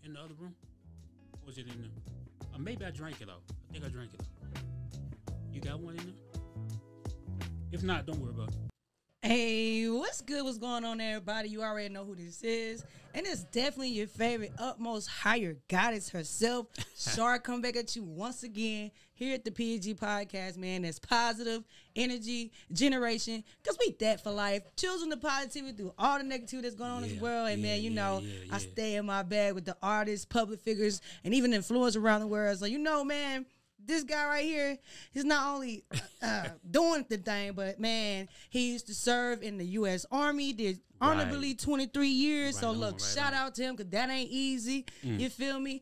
in the other room? Or was it in there? Maybe I drank it though. I think I drank it though. You got one in there? If not, don't worry about it. Hey, what's good? What's going on, everybody? You already know who this is. And it's definitely your favorite utmost higher goddess herself. Shar, come back at you once again here at the P.E.G podcast, man. That's positive energy generation. Because we that for life. Choosing the positivity through all the negativity that's going on in this world. And, man, you know, I stay in my bag with the artists, public figures, and even influencers around the world. So, you know, man, this guy right here, he's not only doing the thing, but, man, he used to serve in the U.S. Army, did honorably 23 years. So, look, shout out to him because that ain't easy. You feel me?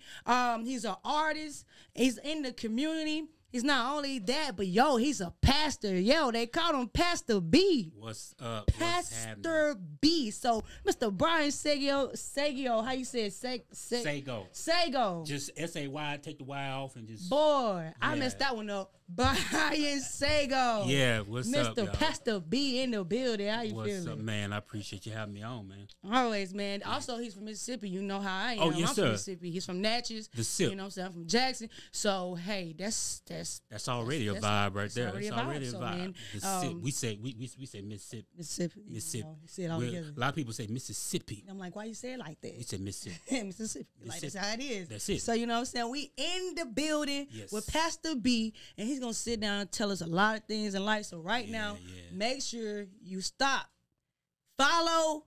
He's an artist. He's in the community. He's not only that, but, yo, he's a pastor. Yo, they call him Pastor B. What's up? Pastor B. So, Mr. Byron Sago, how you say it? Sago. Sago. Just S-A-Y, take the Y off and just. Boy, I messed that one up. Byron Sago. Yeah, what's up, Mr. Pastor B in the building. How you feeling? What's up, man? I appreciate you having me on, man. Always, man. Also, he's from Mississippi. You know how I am. Oh, yes, I'm sir. from Mississippi. He's from Natchez. The SIP. You know what I'm saying? I'm from Jackson. So, hey, that's already a vibe right there. Already It's a vibe. already a So, vibe. man, The SIP. We say Mississippi. Mississippi. Mississippi. You know, say it all together. A lot of people say Mississippi. I'm like, why you say it like that? We say Mississippi. Mississippi. Like, that's how it is. That's it. So, you know what I'm saying? We in the building with Pastor B, and he's going to sit down and tell us a lot of things in life. So, right now, make sure you stop. Follow.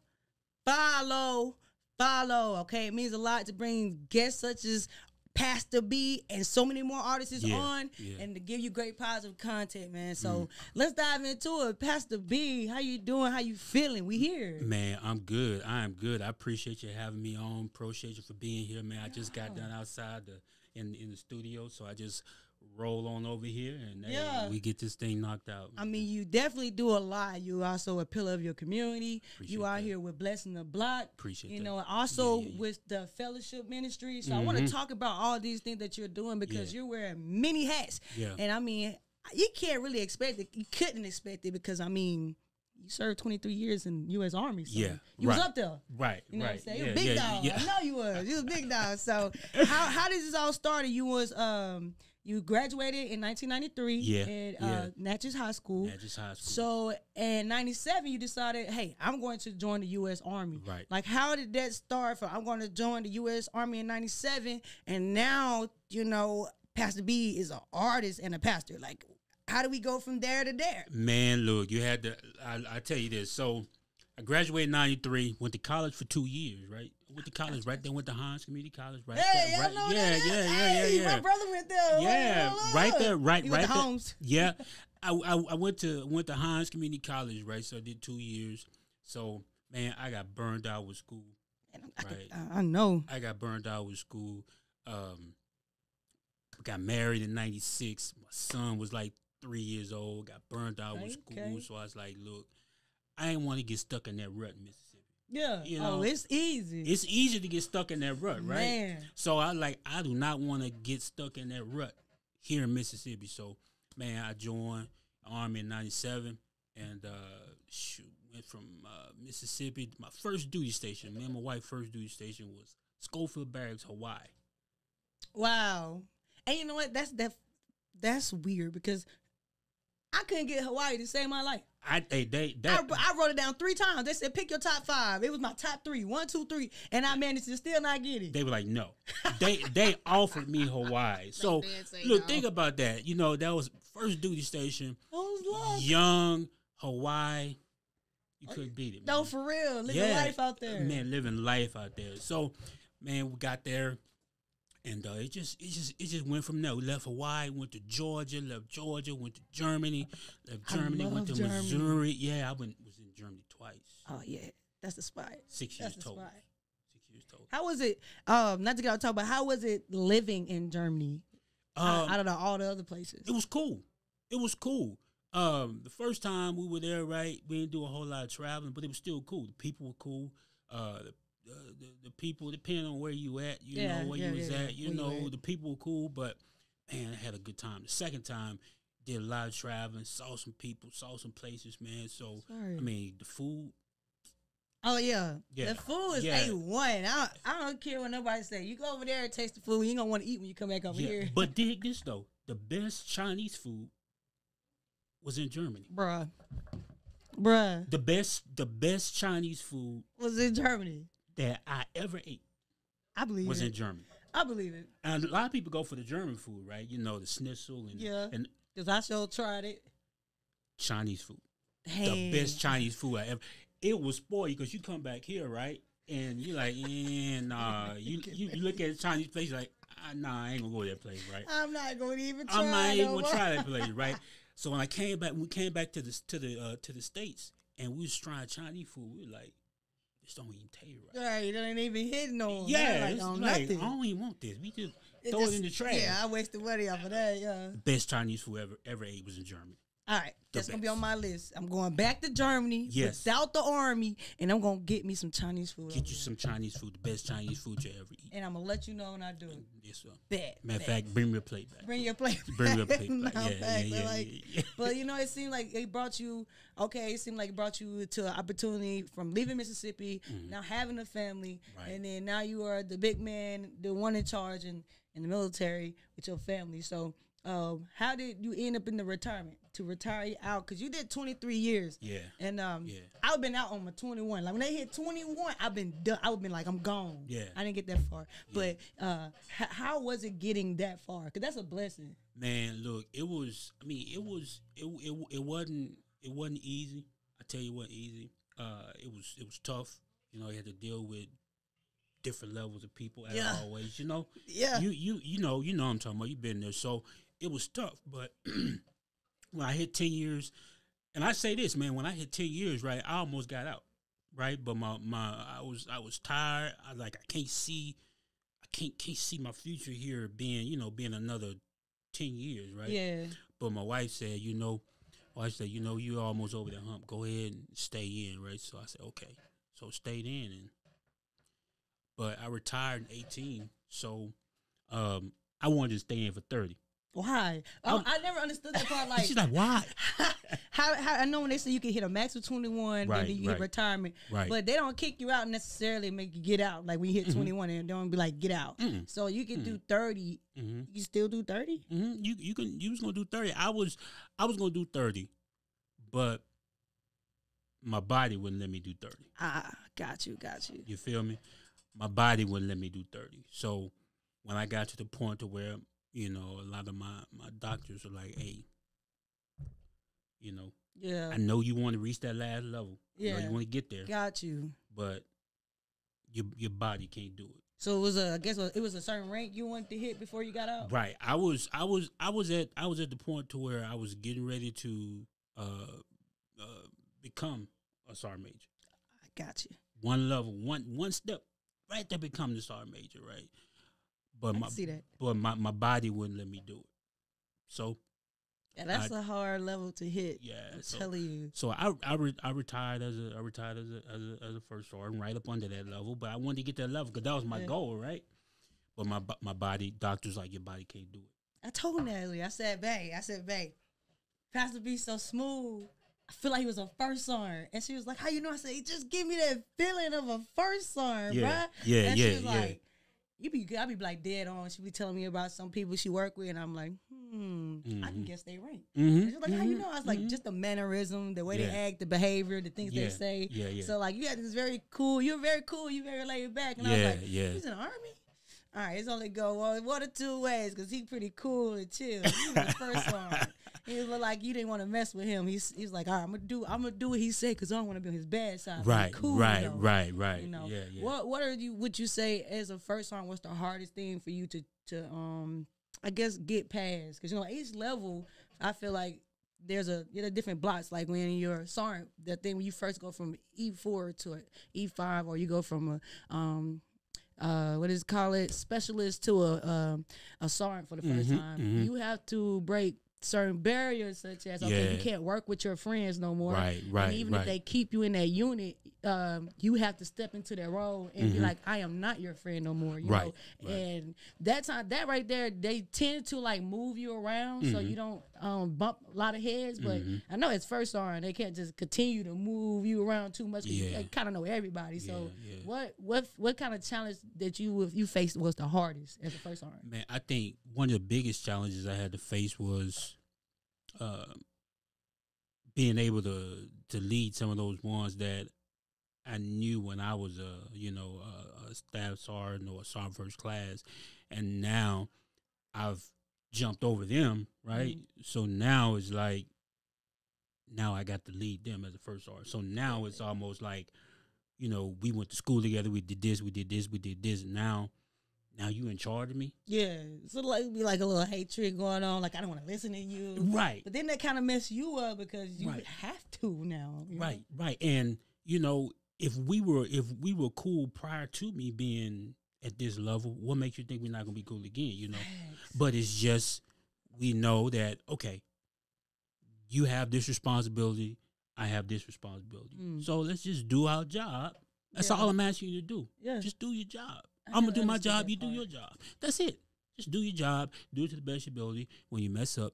Okay? It means a lot to bring guests such as Pastor B and so many more artists on and to give you great positive content, man. So let's dive into it. Pastor B, how you doing? How you feeling? We here. Man, I'm good. I am good. I appreciate you having me on. Appreciate you for being here, man. I just got done outside in the studio, so I just roll on over here and we get this thing knocked out. I mean, you definitely do a lot. You also a pillar of your community. You out here with Blessing the Block. Appreciate you know, and also with the fellowship ministry. So I want to talk about all these things that you're doing because you're wearing many hats. Yeah. And I mean, you can't really expect it. You couldn't expect it because I mean, you served 23 years in U.S. Army. So you was up there. Right. You know what I'm saying? You a big dog. I know you was. You was a big dog. So how did this all start? You was you graduated in 1993 at Natchez High School. Natchez High School. So in 97, you decided, hey, I'm going to join the U.S. Army. Right. Like, how did that start from I'm going to join the U.S. Army in 97, and now, you know, Pastor B is an artist and a pastor. Like, how do we go from there to there? Man, look, you had to, I tell you this. So I graduated in 93, went to college for 2 years, right? Went to college right there, went to Hines Community College right there. Right, My brother went there. Right there, right there. Holmes. Yeah. I went to Hines Community College, right? So I did 2 years. So, man, I got burned out with school. I know. I got burned out with school. Got married in 96. My son was like 3 years old. Got burned out with school. So I was like, look, I ain't want to get stuck in that rut in Mississippi. Yeah. You know, it's easy. It's easy to get stuck in that rut, right? Man. So I do not want to get stuck in that rut here in Mississippi. So, man, I joined the Army in 97 and went from Mississippi. My first duty station, me and my wife's first duty station was Schofield Barracks, Hawaii. Wow. And you know what? That's weird because I couldn't get Hawaii to save my life. I wrote it down 3 times. They said, pick your top 5. It was my top 3, 1, 2, 3, and I managed to still not get it. They were like, no. they offered me Hawaii. So, look, think about that. You know, that was first duty station. Young, Hawaii. You couldn't beat it, man. No, for real. Living life out there. Man, living life out there. So, man, we got there. And it just went from there. We left Hawaii, went to Georgia, left Georgia, went to Germany, left Germany, went to Missouri. Yeah, I was in Germany twice. Oh yeah, that's the spot. 6 years total. 6 years total. How was it? Not to get off topic, but how was it living in Germany? Out of all the other places, it was cool. It was cool. The first time we were there, right, we didn't do a whole lot of traveling, but it was still cool. The people were cool. The people, depending on where you at, you know where you was at, you know, the people were cool, but man, I had a good time. The second time, did a lot of traveling, saw some people, saw some places, man. So I mean, the food, Oh yeah. Yeah. The food is A1. I don't care what nobody say. You go over there and taste the food. You ain't gonna want to eat when you come back over here. But dig this though. The best Chinese food was in Germany. Bruh. The best Chinese food was in Germany that I ever ate. I believe was it. in Germany. I believe it. And a lot of people go for the German food, right? You know, the schnitzel and because I sure tried it. Chinese food. Dang. The best Chinese food I ever. It was spoiled because you come back here, right? And you're like, nah. You look at the Chinese place like, nah, I ain't gonna go to that place, right? I'm not gonna even try. I'm not even gonna try that place, right? So when we came back to the States, and we was trying Chinese food. We were like, this don't even taste right. Right, it ain't even hitting on. Yeah, like, it's on like nothing. I don't even want this. We just throw it in the trash. Yeah, I wasted money off of that. Yeah. Best Chinese food ever ate was in Germany. All right, that's going to be on my list. I'm going back to Germany without the army, and I'm going to get me some Chinese food. Get you some Chinese food, the best Chinese food you ever eat. And I'm going to let you know when I do it. Yes, sir. Matter of fact, bring me a plate back. Bring your plate back. Bring me a plate back. Yeah. But, you know, it seemed like it brought you, to an opportunity from leaving Mississippi, now having a family, and then now you are the big man, the one in charge in the military with your family. So, how did you end up in the retirement to retire out? Because you did 23 years. Yeah. And I've been out on my 21. Like when they hit 21, I've been done. I would been like, I'm gone. Yeah. I didn't get that far. Yeah. But how was it getting that far? Because that's a blessing. Man, look, it was. I mean, it wasn't easy. I tell you what, easy. It was tough. You know, you had to deal with different levels of people as always. You know. Yeah. You know what I'm talking about. You've been there, so. It was tough, but when I hit 10 years, and I say this, man, when I hit 10 years, right, I almost got out, right? But I was tired. I can't see my future here being another 10 years, right? Yeah. But my wife said, you almost over the hump. Go ahead and stay in, right? So I said, okay. So stayed in, but I retired in 18, so I wanted to stay in for 30. Why? I never understood that part. Like, she's like, why? how I know when they say you can hit a max of 21, then you hit retirement, but they don't kick you out necessarily and make you get out. Like when you hit 21, and don't be like get out. So you can do 30. You still do 30? You was gonna do 30. I was gonna do 30, but my body wouldn't let me do 30. Got you. You feel me? My body wouldn't let me do 30. So when I got to the point to where a lot of my doctors are like, hey, I know you want to reach that last level. Yeah. You want to get there. Got you. But your body can't do it. So it was it was a certain rank you wanted to hit before you got out? Right. I was at the point to where I was getting ready to become a sergeant major. I got you. One level, one step right there, become the sergeant major, right? But my body wouldn't let me do it. So that's a hard level to hit. Yeah, I'm telling you. So I retired as a first sergeant, right up under that level. But I wanted to get that level because that was my goal, right? But my body, doctors like, your body can't do it. I told him that earlier. I said, babe, Pastor B so smooth. I feel like he was a first sergeant. And she was like, how you know? I said, just give me that feeling of a first sergeant, bruh. And she was like, I be like dead on. She be telling me about some people she work with, and I'm like, I can guess they rank. And she's like, how you know? I was like, just the mannerism, the way they act, the behavior, the things they say. So like, you got this very cool. You're very cool. You're very laid back. And I was like, he's in the Army. All right, it's only go one or two ways because he's pretty cool and chill. He was the first one. He was like, you didn't want to mess with him. He's like, all right, I'm gonna do what he said because I don't want to be on his bad side. Right, cool, right. You know, what would you say as a first sergeant? What's the hardest thing for you to I guess get past? Because each level, I feel like there's different blocks. Like when you're a sergeant, the thing when you first go from E4 to E5, or you go from a specialist to a sergeant for the first time. You have to break certain barriers, such as you can't work with your friends no more. Right. And even if they keep you in that unit, you have to step into that role and be like, I am not your friend no more. You know? And that right there, they tend to like move you around so you don't bump a lot of heads. But I know it's first RN, they can't just continue to move you around too much because they kind of know everybody. So what kind of challenge that you faced was the hardest as a first RN? Man, I think one of the biggest challenges I had to face was being able to lead some of those ones that I knew when I was a staff sergeant or a sergeant first class, and now I've jumped over them, right? So now it's like, now I got to lead them as a first sergeant. So now it's almost like, we went to school together, we did this, and now you in charge of me? Yeah. So like be like a little hatred going on, like I don't want to listen to you. Right. But then that kind of mess you up because you have to now. Right. And if we were cool prior to me being at this level, what makes you think we're not gonna be cool again? But it's just, we know that, okay, you have this responsibility, I have this responsibility. So let's just do our job. That's all I'm asking you to do. Yeah. Just do your job. I'm going to do my job, you do your job. That's it. Just do your job, do it to the best of your ability. When you mess up,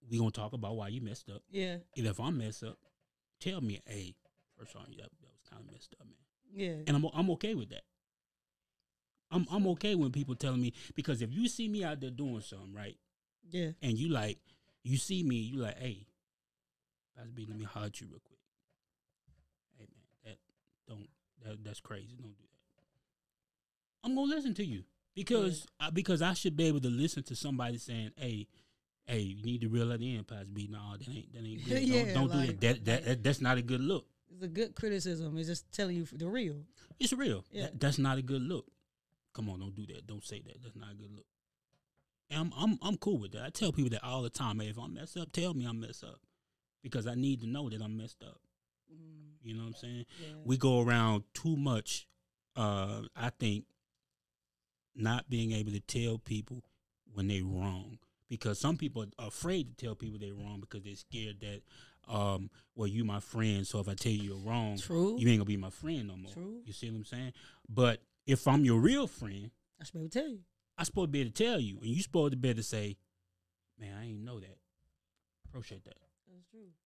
we're going to talk about why you messed up. Yeah. And if I mess up, tell me, hey, first on you, that was kind of messed up, man. Yeah. And I'm okay with that. I'm okay when people telling me, because if you see me out there doing something, right? Yeah. And you see me, you like, hey, Pastor B, let me holler at you real quick. Hey, man, that's crazy. Don't do that. I'm gonna listen to you because I should be able to listen to somebody saying, "Hey, you need to reel it in, Pastor B. No, that ain't good. Don't do that. That's not a good look." It's a good criticism. It's just telling you the real. It's real. Yeah. That's not a good look. Come on, don't do that. Don't say that. That's not a good look. And I'm cool with that. I tell people that all the time. Hey, if I mess up, tell me I mess up because I need to know that I'm messed up. You know what I'm saying? Yeah. We go around too much. I think. Not being able to tell people when they're wrong, because some people are afraid to tell people they're wrong because they're scared that, well, you my friend, so if I tell you you're wrong, you ain't gonna be my friend no more. True. You see what I'm saying? But if I'm your real friend, I should be able to tell you. I'm supposed to be able to tell you, and you supposed to be able to say, "Man, I ain't know that." Appreciate that.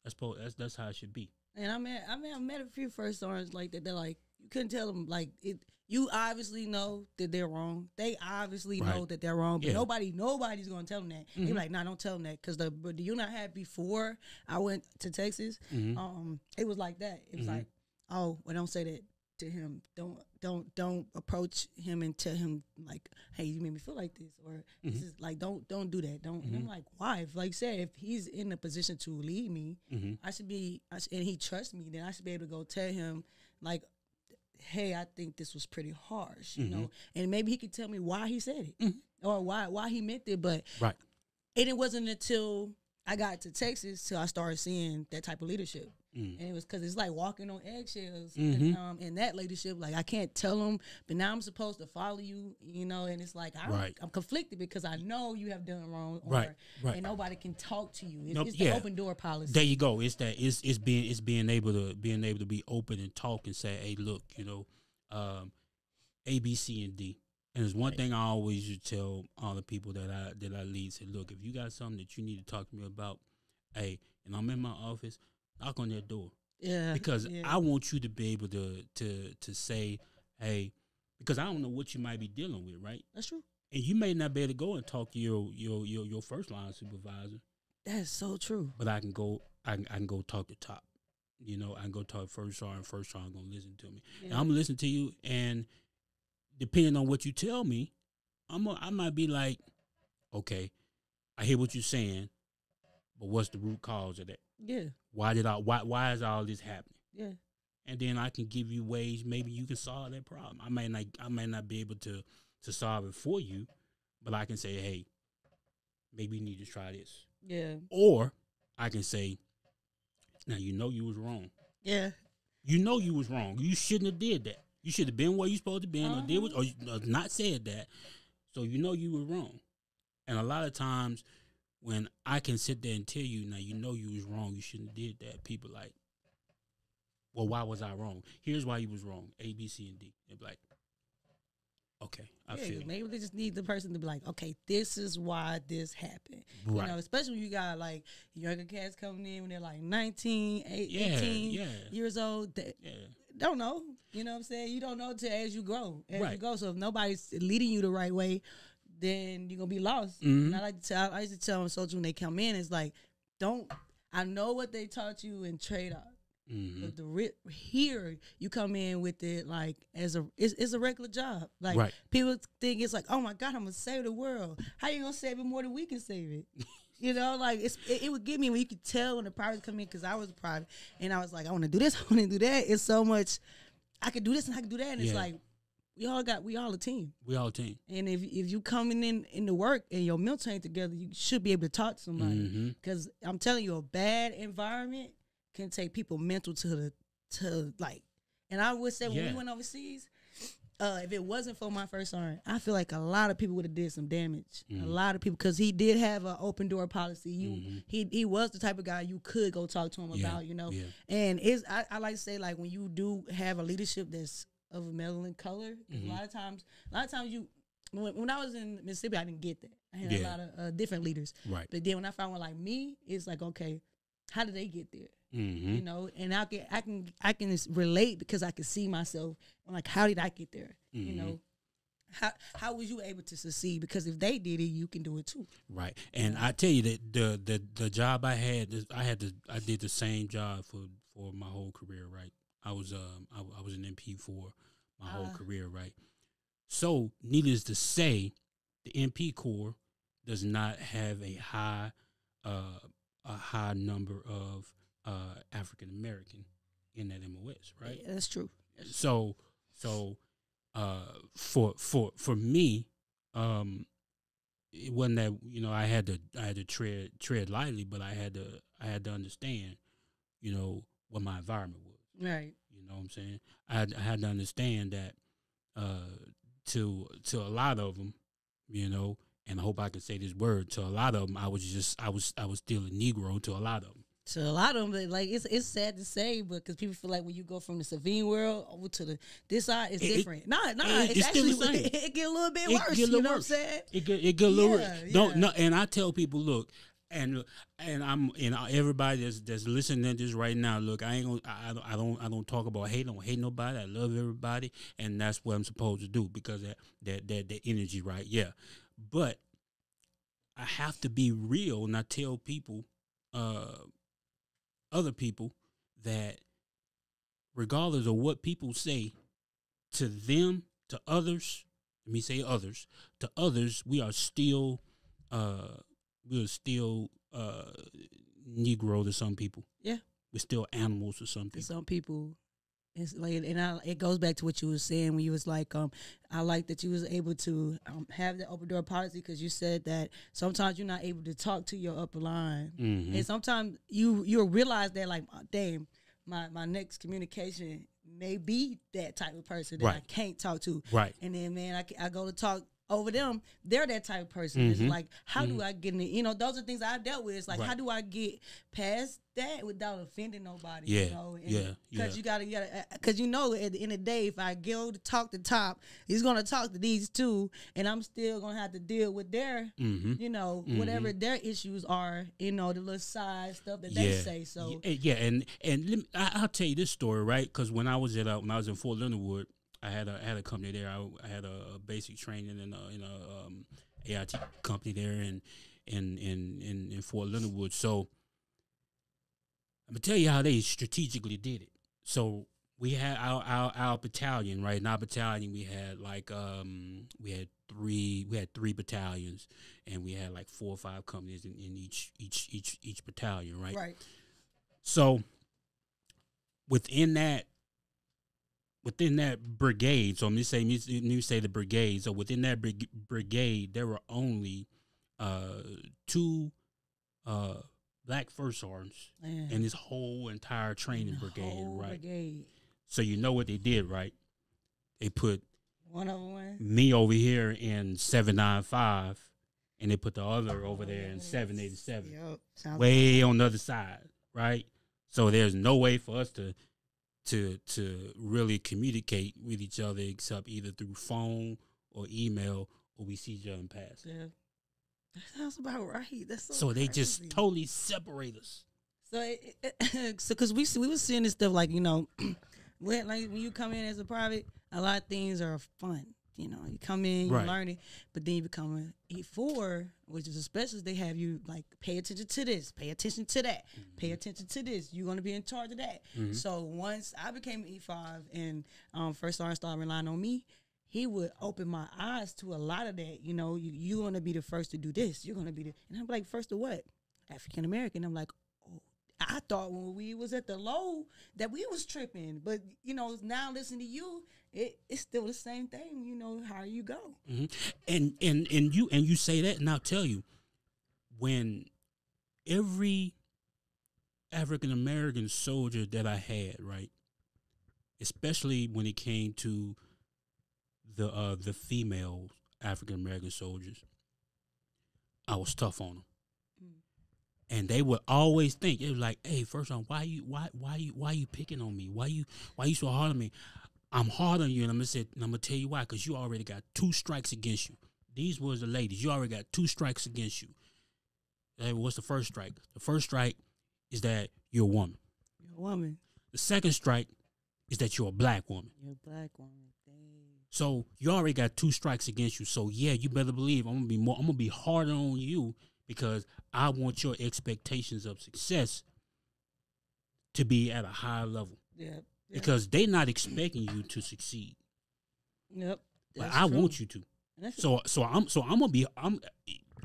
That's true. That's how it should be. And I met a few first sergeants like that. They're like, you couldn't tell them like it. You obviously know that they're wrong. They obviously know that they're wrong, but nobody's gonna tell them that. They're like, nah, don't tell them that, because the unit I had before I went to Texas, it was like that. It was like, oh, well, don't say that to him. Don't approach him and tell him like, hey, you made me feel like this, or this is like, don't do that. Don't. And I'm like, why? If, like, say if he's in a position to lead me, I should be, and he trusts me, then I should be able to go tell him like, hey, I think this was pretty harsh, you know, and maybe he could tell me why he said it or why he meant it. But and it wasn't until I got to Texas till I started seeing that type of leadership. And it was because it's like walking on eggshells and that leadership. Like, I can't tell them, but now I'm supposed to follow you, you know, and it's like I'm conflicted because I know you have done wrong, and nobody can talk to you. It's the open door policy. There you go. It's that. It's being able to be open and talk and say, hey, look, you know, A, B, C, and D. And there's one thing I always used to tell all the people that I lead. Say, look, if you got something that you need to talk to me about, hey, and I'm in my office, knock on that door. Yeah. Because I want you to be able to say, hey, because I don't know what you might be dealing with, right? That's true. And you may not be able to go and talk to your first line supervisor. That's so true. But I can go talk to top. You know, I can go talk first sergeant gonna listen to me. Yeah. And I'm gonna listen to you, and depending on what you tell me, I might be like, okay, I hear what you're saying, but what's the root cause of that? Yeah. Why is all this happening? Yeah. And then I can give you ways maybe you can solve that problem. I may not be able to solve it for you, but I can say, hey, maybe you need to try this. Yeah. Or I can say, now you know you was wrong. Yeah. You know you was wrong. You shouldn't have did that. You should have been where you supposed to be, or did or not said that. So you know you were wrong. And a lot of times when I can sit there and tell you, now you know you was wrong, you shouldn't have did that, people like, well, why was I wrong? Here's why you was wrong. A, B, C, and D. They'd be like, okay, I feel. Maybe they just need the person to be like, okay, this is why this happened. Right. You know, especially when you got like younger cats coming in when they're like 19, 18 years old. They don't know. You know what I'm saying? You don't know till as you grow. As you go. So if nobody's leading you the right way, then you're gonna be lost. And I used to tell them soldiers when they come in, it's like, I know what they taught you in trade off. But here you come in with it like it's a regular job. Like people think it's like, oh my God, I'm gonna save the world. How you gonna save it more than we can save it? You know, like it would get me when you could tell when the privates come in, because I was a private and I was like, I want to do this, I want to do that. It's so much. I could do this and I could do that, and it's like we all a team. We all a team. And if you coming in the work and your mental ain't together, you should be able to talk to somebody. Because I'm telling you, a bad environment can take people mental to like, and I would say when we went overseas, if it wasn't for my first sergeant, I feel like a lot of people would have did some damage. A lot of people, because he did have an open door policy. He was the type of guy you could go talk to him about, you know. And I like to say, like, when you do have a leadership that's of a melanin color, a lot of times you, when I was in Mississippi, I didn't get that. I had a lot of different leaders, but then when I found one like me, it's like, okay, how did they get there? You know, and I can relate because I can see myself. I'm like, how did I get there? You know, how was you able to succeed? Because if they did it, you can do it too. Right. And I tell you that the job I did the same job for my whole career. Right. I was an MP for my whole career. Right. So needless to say, the MP Corps does not have a high number of African American in that MOS, right? Yeah, that's true. So for me, it wasn't that, you know, I had to tread lightly, but I had to understand, you know, what my environment was. Right. You know what I'm saying? I had to understand that to a lot of them, you know, and I hope I can say this word, to a lot of them, I was still a Negro to a lot of them. To a lot of them, like it's sad to say, but because people feel like when you go from the civilian world over to this side, it's different. It's actually still the same. It get a little bit worse. You know what I'm saying? It get a little worse. No, and I tell people, look, and I'm everybody that's listening to this right now. Look, I don't talk about hate. I don't hate nobody. I love everybody, and that's what I'm supposed to do because that energy, right? Yeah, but I have to be real, and I tell people, other people, that regardless of what people say to them, to others, let me say others, to others, we are still Negro to some people. Yeah. We're still animals to some people. To some people. It's like, it goes back to what you were saying when you was like, I like that you was able to have the open door policy, because you said that sometimes you're not able to talk to your upper line, and sometimes you'll realize that, like, damn, my next communication may be that type of person that I can't talk to, and then man, I go to talk over them, they're that type of person. It's like, how do I get in it? You know, those are things I've dealt with. It's like, how do I get past that without offending nobody? Yeah, you know? Because you gotta, because you know, at the end of the day, if I go to talk to Top, he's gonna talk to these two, and I'm still gonna have to deal with their, you know, whatever their issues are. You know, the little side stuff that they say. So and I'll tell you this story, right? Because when I was in Fort Leonard Wood, I had a company there. I had a basic training in a AIT company there in Fort Leonard Wood. So I'm gonna tell you how they strategically did it. So we had our battalion, right? In our battalion, we had like we had three battalions, and we had like 4 or 5 companies in each battalion, right? Right. So within that brigade, so let me say the brigade. So within that brigade, there were only 2 black first sergeants in this whole entire training brigade, right? So you know what they did, right? They put me over here in 795, and they put the other over there in 787, way on the other side, right? So there's no way for us to to really communicate with each other except either through phone or email, or we see each other in pass. Yeah. That sounds about right. That's so they crazy. just totally separate us. So, because we was seeing this stuff like, you know, when you come in as a private, a lot of things are fun. You know, you come in, you learn it, but then you become a E4, which is a specialist. They have you like pay attention to this, pay attention to that, pay attention to this. You're going to be in charge of that. So once I became an E5 and first sergeant started relying on me, he would open my eyes to a lot of that. You know, you're going to be the first to do this. You're going to be the, and I'm like, first to what? African American. I'm like, oh, I thought when we was at the low that we was tripping, but you know, now listening to you, it's still the same thing. You know how you go, and you say that, and I'll tell you, when every African American soldier that I had, right, especially when it came to the female African American soldiers, I was tough on them. And they would always think, it was like, hey, first on, why you picking on me? Why you so hard on me? I'm hard on you, and I'm gonna tell you why, because you already got 2 strikes against you. These was the ladies. You already got 2 strikes against you. Hey, what's the first strike? The first strike is that you're a woman. You're a woman. The second strike is that you're a black woman. You're a black woman. Dang. So you already got 2 strikes against you. So yeah, you better believe I'm gonna be harder on you, because I want your expectations of success to be at a higher level. Yeah. Because they're not expecting you to succeed. Yep. But I want you to. So I'm gonna be.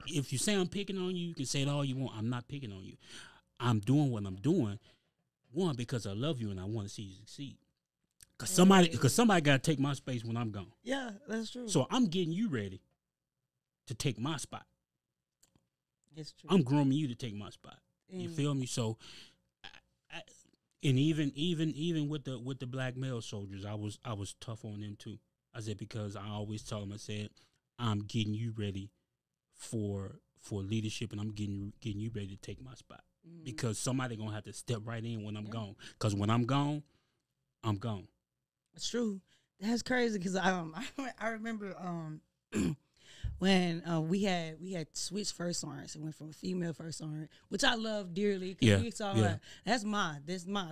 If you say I'm picking on you, you can say it all you want. I'm not picking on you. I'm doing what I'm doing. One, because I love you and I want to see you succeed. Because somebody got to take my space when I'm gone. Yeah, that's true. So I'm getting you ready to take my spot. It's true. I'm grooming you to take my spot. You feel me? So, and even with the black male soldiers, I was tough on them too. I said, because I always tell them, I said, I'm getting you ready for leadership, and I'm getting you ready to take my spot, because somebody gonna have to step right in when I'm gone. Because when I'm gone, I'm gone. It's true. That's crazy. Because I remember when we had switched first sergeants and went from a female first sergeant, which I love dearly. Cause we saw her, that's mine.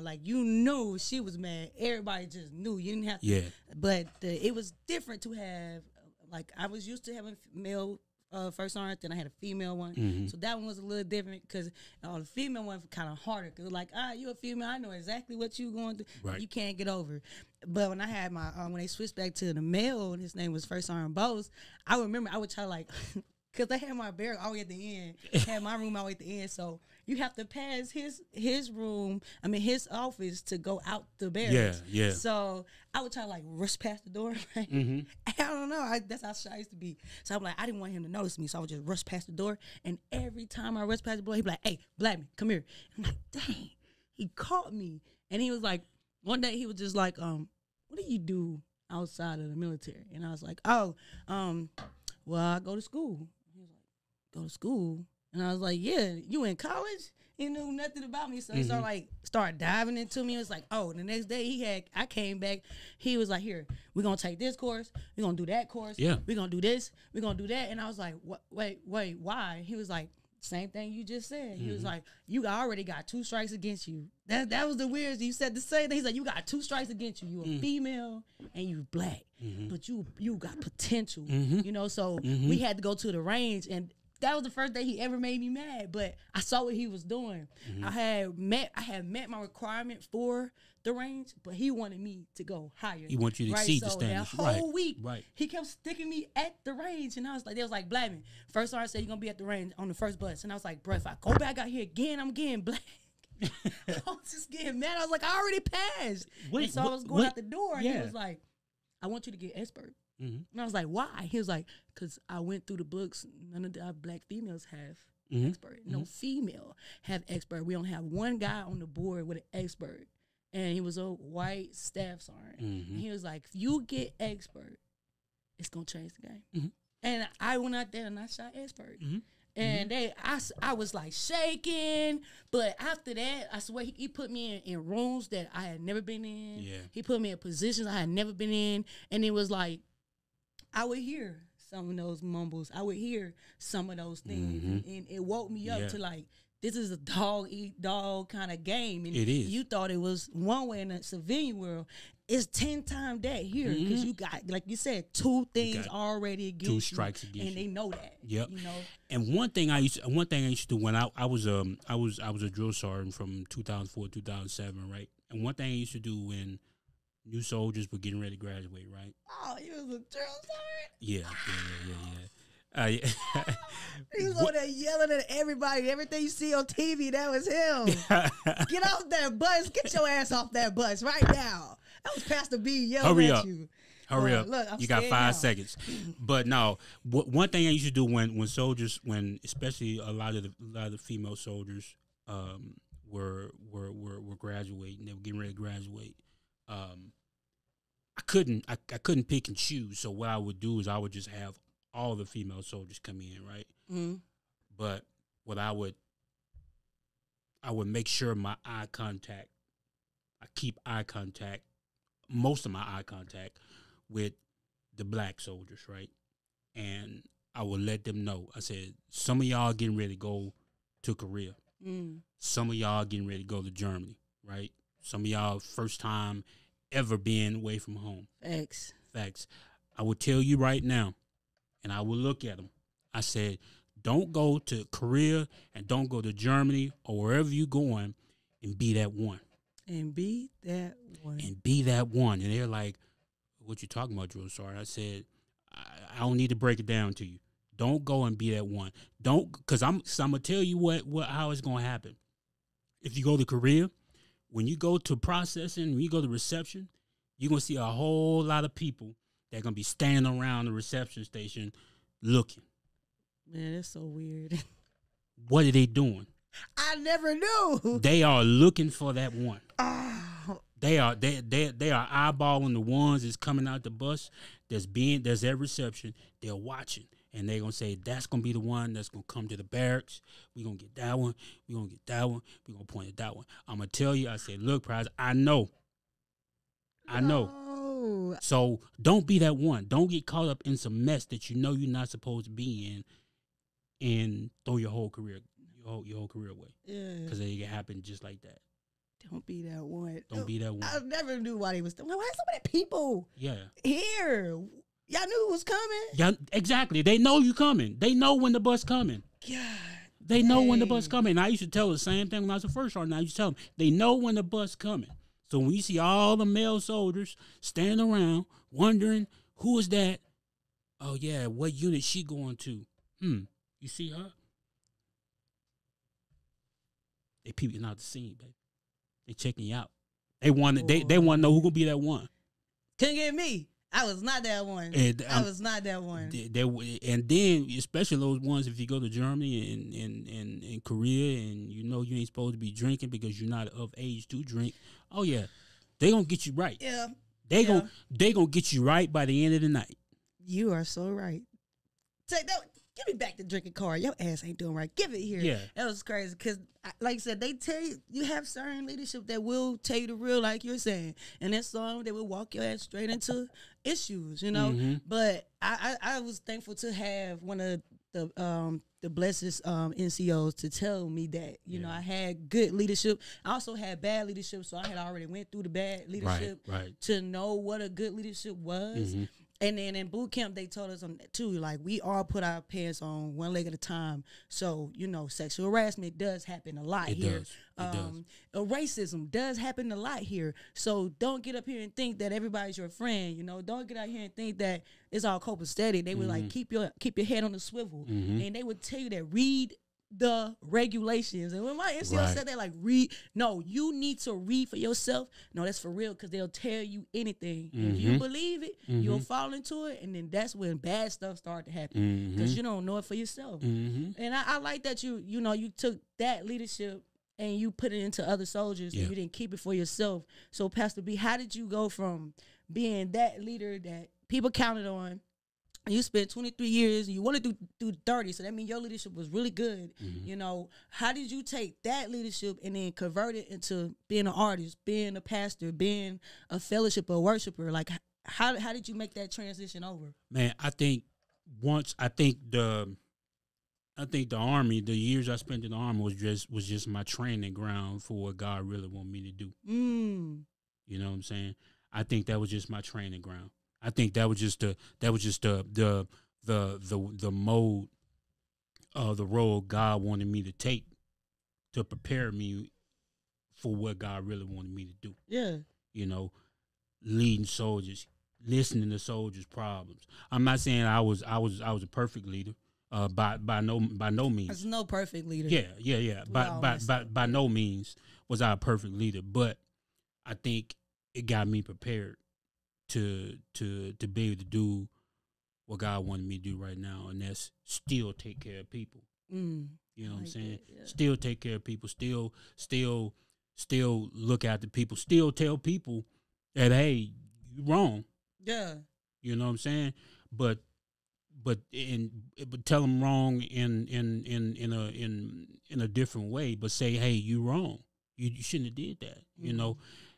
Like, you knew she was mad. Everybody just knew. You didn't have to. Yeah. But it was different to have, like, I was used to having male first sergeant, then I had a female one. So that one was a little different, because the female one was kind of harder. Because like, you a female, I know exactly what you going to. Right. You can't get over. But when I had my when they switched back to the male, and his name was First Sergeant Bose, I remember I would try, like, because I had my barrack all the way at the end, had my room all the way at the end, so you have to pass his room, his office, to go out the barracks. Yeah. So I would try to, like, rush past the door. Like, I don't know. That's how shy I used to be. So I'm like, I didn't want him to notice me, so I would just rush past the door. And every time I rushed past the door, he'd be like, "Hey, black man, come here." I'm like, dang, he caught me. And he was like, one day he was just like, "What do you do outside of the military?" And I was like, "Oh, well, I go to school." He was like, "Go to school?" And I was like, "Yeah, you in college?" He knew nothing about me, so he started diving into me. It was like, oh, the next day I came back. He was like, "Here, we're gonna take this course. We're gonna do that course. Yeah, we're gonna do this. We're gonna do that." And I was like, wait, why? He was like, same thing you just said. He was like, "You already got 2 strikes against you." That was the weirdest. You said the same thing. He's like, "You got 2 strikes against you. You a female and you black, but you got potential." You know, so we had to go to the range, and that was the first day he ever made me mad. But I saw what he was doing. I had met my requirement for the range, but he wanted me to go higher. He wants you to exceed the standards. That whole week, he kept sticking me at the range, and I was like, they was like, "Blackman, first sergeant said you're gonna be at the range on the first bus," and I was like, "Bro, if I go back out here again, I'm getting black." I was just getting mad. I was like, "I already passed." And so I was going out the door, and he was like, "I want you to get expert." And I was like, "Why?" He was like, "Because I went through the books. None of the black females have expert. No female have expert. We don't have one guy on the board with an expert." And he was a white staff sergeant. And he was like, "If you get expert, it's going to change the game." And I went out there and I shot expert. And I was like shaking. But after that, I swear he put me in rooms that I had never been in. Yeah. He put me in positions I had never been in. And it was like, I would hear some of those mumbles. I would hear some of those things. And it woke me up to like, this is a dog eat dog kind of game. And it is. You thought it was one way in the civilian world. It's 10 times that here because you got, like you said, 2 things already against you. 2 strikes against you, and they know that. Yep. You know. And one thing I used to do when I was a drill sergeant from 2004 to 2007, right? And one thing I used to do when new soldiers were getting ready to graduate, right? Oh, you was a drill sergeant? Yeah. He was on there yelling at everybody. Everything you see on TV, that was him. Get off that bus. Get your ass off that bus right now. That was Pastor B yelling at you. Hurry up. Look, you got 5 seconds. But no, one thing I used to do when soldiers, especially a lot of the female soldiers were graduating, they were getting ready to graduate. I couldn't pick and choose. So what I would do is I would just have all the female soldiers come in, right? But what I would make sure my eye contact, I keep eye contact, most of my eye contact with the black soldiers, right? And I would let them know. I said, some of y'all getting ready to go to Korea. Some of y'all getting ready to go to Germany, right? Some of y'all first time ever being away from home. Facts. I will tell you right now, and I will look at them. I said, don't go to Korea and don't go to Germany or wherever you're going and be that one. And be that one. And they're like, what you talking about, drill sergeant? I said, I don't need to break it down to you. Don't go and be that one. Don't, because I'm going to tell you how it's going to happen. If you go to Korea, when you go to processing, when you go to reception, you're going to see a whole lot of people that are going to be standing around the reception station looking. Man, that's so weird. What are they doing? I never knew. They are looking for that one. Oh. They are eyeballing the ones that's coming out the bus, that's at reception. They're watching. And they're going to say, that's going to be the one that's going to come to the barracks. We're going to get that one. We're going to get that one. We're going to point at that one. I'm going to tell you, I said, look, Prize, I know. So don't be that one. Don't get caught up in some mess that you know you're not supposed to be in and throw your whole career away. Yeah. Because it can happen just like that. Don't be that one. Don't be that one. I never knew why they was doing. Why so many people here? Y'all knew it was coming. Yeah, exactly. They know you coming. They know when the bus coming. God. They know when the bus coming. And I used to tell the same thing when I was a first sergeant. I used to tell them, they know when the bus coming. So when you see all the male soldiers standing around wondering, who is that? Oh, yeah, what unit she going to? You see her? They peeping out the scene, baby. They checking you out. They want to know who gonna be that one. Couldn't get me. I was not that one. I was not that one. And then, especially those ones, if you go to Germany and Korea and you know you ain't supposed to be drinking because you're not of age to drink, oh, yeah, they going to get you right. Yeah. They gonna get you right by the end of the night. You are so right. Take that. Give me back the drinking card. Your ass ain't doing right. Give it here. Yeah. That was crazy because, like I said, they tell you, you have certain leadership that will tell you the real, like you're saying. And that's some they will walk your ass straight into issues, you know. But I was thankful to have one of the blessed NCOs to tell me that, you know, I had good leadership. I also had bad leadership, so I had already went through the bad leadership to know what a good leadership was. And then in boot camp, they told us too, like, we all put our pants on one leg at a time. So, you know, sexual harassment does happen a lot here. It does. Racism does happen a lot here. So don't get up here and think that everybody's your friend. You know, don't get out here and think that it's all copacetic. They would like keep your head on the swivel, and they would tell you that read the regulations. And when my NCO said that, like, you need to read for yourself. No, that's for real, because they'll tell you anything. If you believe it, you'll fall into it, and then that's when bad stuff start to happen, because you don't know it for yourself. And I like that you took that leadership and you put it into other soldiers, and you didn't keep it for yourself. So, Pastor B, how did you go from being that leader that people counted on You spent 23 years and you want to do 30. So that means your leadership was really good. You know, how did you take that leadership and then convert it into being an artist, being a pastor, being a fellowship or worshiper? Like, how did you make that transition over? Man, I think the Army, the years I spent in the Army was just my training ground for what God really wanted me to do. You know what I'm saying? I think that was just my training ground. I think that was just the mode of the role God wanted me to take to prepare me for what God really wanted me to do. Yeah. You know, leading soldiers, listening to soldiers' problems. I'm not saying I was a perfect leader. By no means. There's no perfect leader. Yeah. By no means was I a perfect leader, but I think it got me prepared to be able to do what God wanted me to do right now, and that's still take care of people. You know what I'm saying? Yeah. Still take care of people. Still look after people. Still tell people that, hey, you're wrong. Yeah. You know what I'm saying? But tell them wrong in a different way. But say, hey, you wrong. You shouldn't have did that. You know.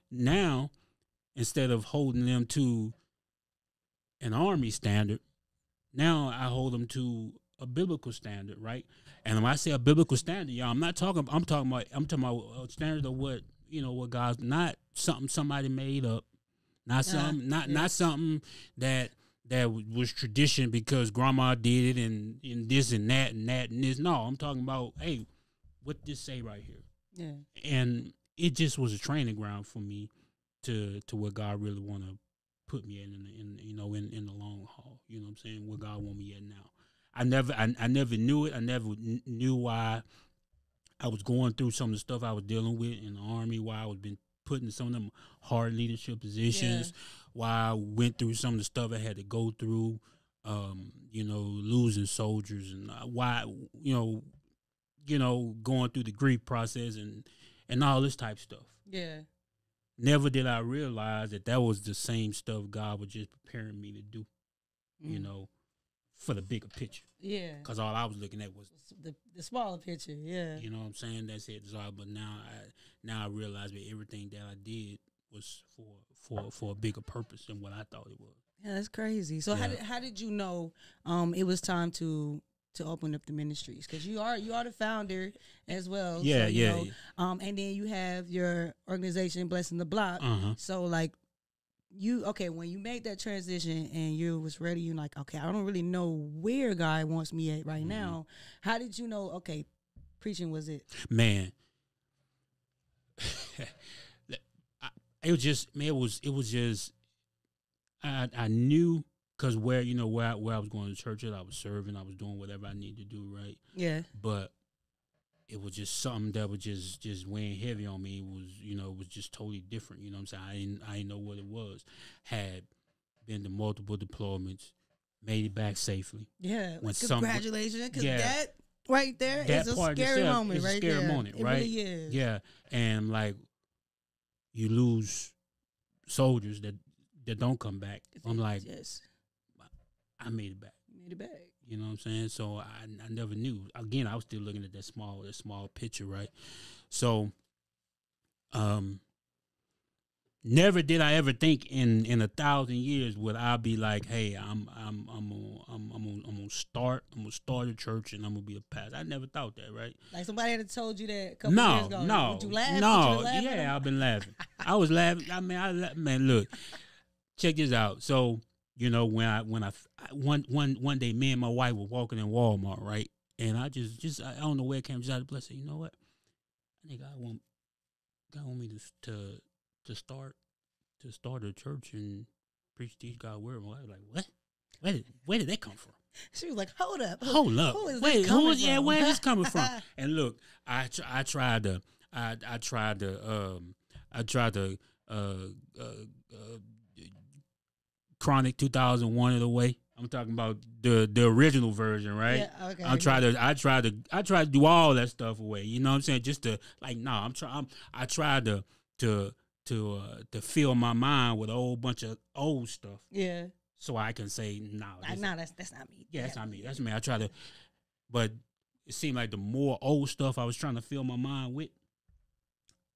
Now, instead of holding them to an Army standard, now I hold them to a biblical standard, right? And when I say a biblical standard, y'all, I'm talking about a standard of what God's, not something somebody made up, not something that was tradition because grandma did it and this and that and that and this. No, I'm talking about, hey, what this say right here? Yeah. And it just was a training ground for me to what God really want to put me in the long haul. You know what I'm saying? Where God want me at now. I never knew it. I never knew why I was going through some of the stuff I was dealing with in the Army, why I was been put in some of them hard leadership positions, why I went through some of the stuff I had to go through, losing soldiers, and why, going through the grief process and all this type of stuff. Yeah. Never did I realize that was the same stuff God was just preparing me to do, for the bigger picture. Yeah. Because all I was looking at was the smaller picture. Yeah. You know what I'm saying? That's it. But now I realize that everything that I did was for a bigger purpose than what I thought it was. Yeah, that's crazy. So how did you know it was time to open up the ministries? Because you are the founder as well. Yeah, so, and then you have your organization, Blessing the Block. So like when you made that transition and you was ready, you're like, okay, I don't really know where God wants me at right now. How did you know? Okay, preaching was it. Man, it was just. I knew. Because where I was going to church at, I was serving, I was doing whatever I needed to do, right? Yeah. But it was just something that was just weighing heavy on me. It was just totally different. You know what I'm saying? I didn't know what it was. Had been to multiple deployments, made it back safely. Yeah. Congratulations, because that right there is a scary moment, right there. It's a scary moment, right? It really is. Yeah. And like, you lose soldiers that don't come back. I'm like, yes. I made it back. You know what I'm saying? So I never knew. Again, I was still looking at that small picture, right? So, never did I ever think in 1,000 years would I be like, hey, I'm gonna start a church and I'm gonna be a pastor. I never thought that, right? Like somebody had told you that a couple years ago. No, would you laugh? No, yeah, I've been laughing. I was laughing. I mean, look, check this out. So. One day, me and my wife were walking in Walmart, right? And I just I don't know where it came. Just out of blessing. You know what? I think God want me to start a church and preach these God's word. My wife was like, what? Where did that come from? She was like, hold up. Who is this coming from? Where is this coming from? And look, I tried to Chronic 2001 of the way. I'm talking about the original version, right? Yeah, okay. I tried to do all that stuff away. You know what I'm saying? Just to like, no, I tried to fill my mind with a whole bunch of old stuff. Yeah. so I can say no. No, that's not me. Yeah, that's not me. That's me. I try to, but it seemed like the more old stuff I was trying to fill my mind with,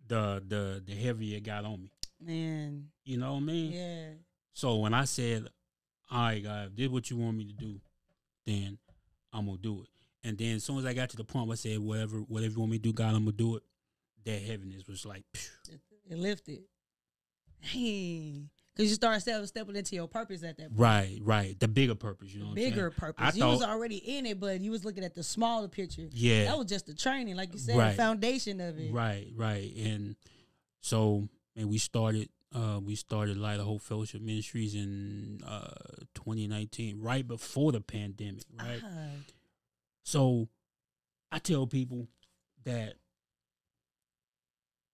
the heavier it got on me. Man, you know what I mean? Yeah. So when I said, "All right, God, if this is what you want me to do, then I'm gonna do it." And then as soon as I got to the point where I said, "Whatever you want me to do, God, I'm gonna do it," that heaviness was like, phew. It lifted. Hey. Because you start stepping into your purpose at that point. Right. The bigger purpose, you know what I'm saying? Bigger purpose. You was already in it, but you was looking at the smaller picture. Yeah. That was just the training, like you said, right. the foundation of it. Right. And so, man, we started Light of Hope Fellowship Ministries in 2019, right before the pandemic, right? So I tell people that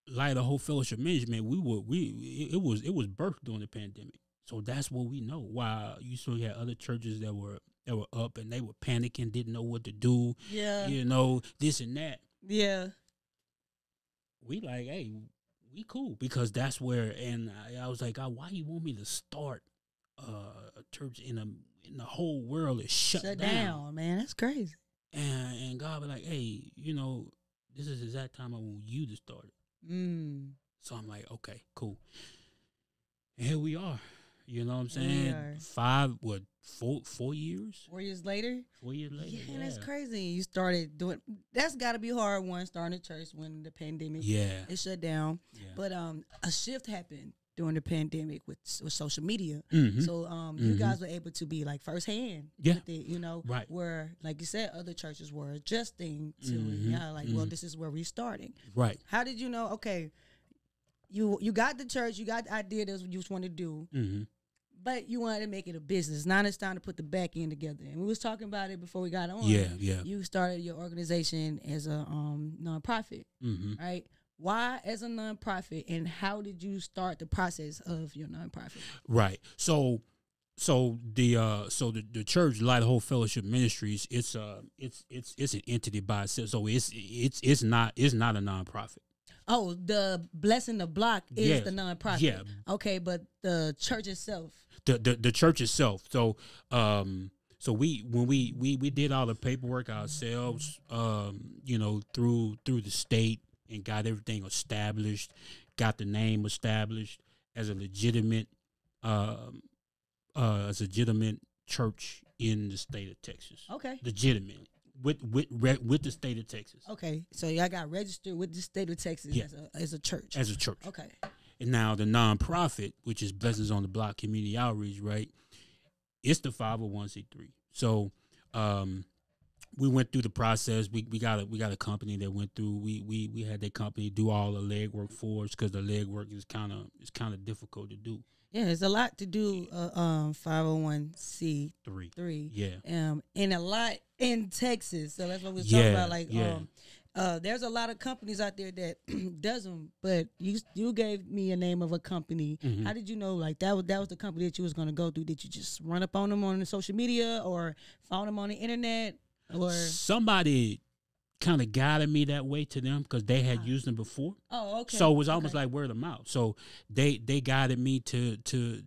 Light of Hope Fellowship Management, it was birthed during the pandemic. So that's what we know. While you still had other churches that were up and they were panicking, didn't know what to do. Yeah. You know, this and that. Yeah. We like, hey, we cool because that's where. And I was like, God, why you want me to start a church in the whole world is shut down? Man, that's crazy. And God was like, hey, you know, this is the exact time I want you to start it. So I'm like, okay, cool. And here we are. You know what I'm saying? 4 years? 4 years later? 4 years later. Yeah, that's crazy. You started doing. That's got to be hard. Starting a church when the pandemic. Yeah. It shut down. Yeah. But a shift happened during the pandemic with social media. So you guys were able to be like firsthand with it, you know, right. Where, like you said, other churches were adjusting to it. Yeah, like, well, this is where we're starting. Right. How did you know, okay, you got the church, you got the idea that's what you just want to do, but you wanted to make it a business. Now it's time to put the back end together. And we was talking about it before we got on. Yeah. You started your organization as a nonprofit, right? Why as a nonprofit, and how did you start the process of your nonprofit? Right. So the church, Light of Hope Fellowship Ministries, it's an entity by itself. So it's not a nonprofit. Oh, the Blessing the Block is the nonprofit. Yeah. Okay, but the church itself. The church itself. So so when we did all the paperwork ourselves, you know, through the state. And got everything established, got the name established as a legitimate church in the state of Texas. Okay, legitimate with the state of Texas. Okay, so y'all got registered with the state of Texas as a church. As a church. Okay. And now the nonprofit, which is Blessings on the Block Community Outreach, right? It's the 501c3. So. We went through the process. We got a company that went through. We had that company do all the legwork for us because the legwork is kind of difficult to do. Yeah, it's a lot to do. 501c3. Yeah. And a lot in Texas. So that's what we're talking about. Like, there's a lot of companies out there that does them. But you gave me a name of a company. How did you know? Like that was the company that you was going to go through? Did you just run up on them on the social media or found them on the internet? Or somebody kind of guided me that way to them because they had used them before. Oh, okay. So it was almost like word of mouth. So they guided me to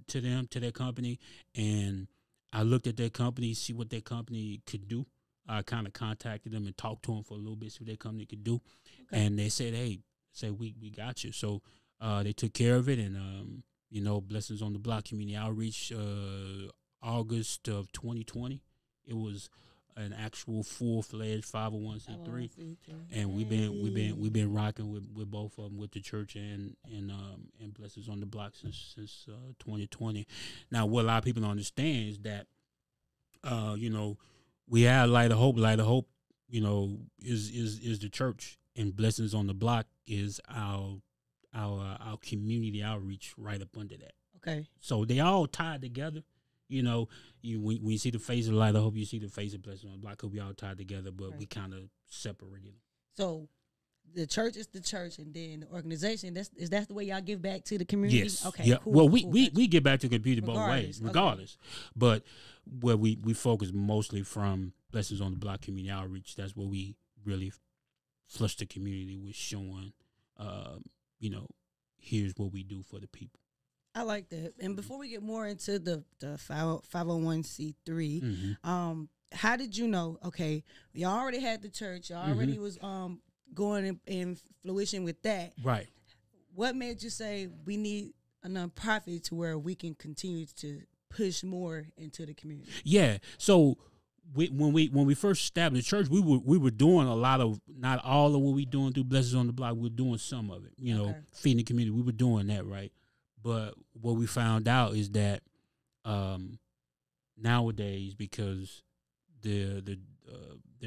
them, to their company, and I looked at their company, see what their company could do. I kind of contacted them and talked to them for a little bit, see what their company could do, and they said, "Hey, we got you." So they took care of it, and you know, Blessings on the Block Community Outreach, August of 2020, it was an actual full-fledged 501c3, and we've been rocking with both of them, with the church and Blessings on the Block since 2020. Now, what a lot of people don't understand is that you know, we have Light of Hope. Light of Hope, you know, is the church, and Blessings on the Block is our community outreach right up under that. Okay, so they all tied together. You know, when you see the face of Light of Hope, you see the face of Blessings on the Block, because we all tied together, but we kind of separated them. So the church is the church, and then the organization, is that the way y'all give back to the community? Yes. Okay. Yeah. Cool, well, cool. we give back to the community both ways, regardless. Okay. But where we focus mostly from Blessings on the Block Community Outreach, that's where we really flush the community with showing, you know, here's what we do for the people. I like that. And before we get more into the 501c3, how did you know? Okay, y'all already had the church. Y'all already was going in fruition with that. Right. What made you say we need a nonprofit to where we can continue to push more into the community? Yeah. So when we first established the church, we were doing a lot of, not all of what we doing through Blessings on the Block. We were doing some of it, feeding the community. We were doing that, right? But what we found out is that nowadays, because there's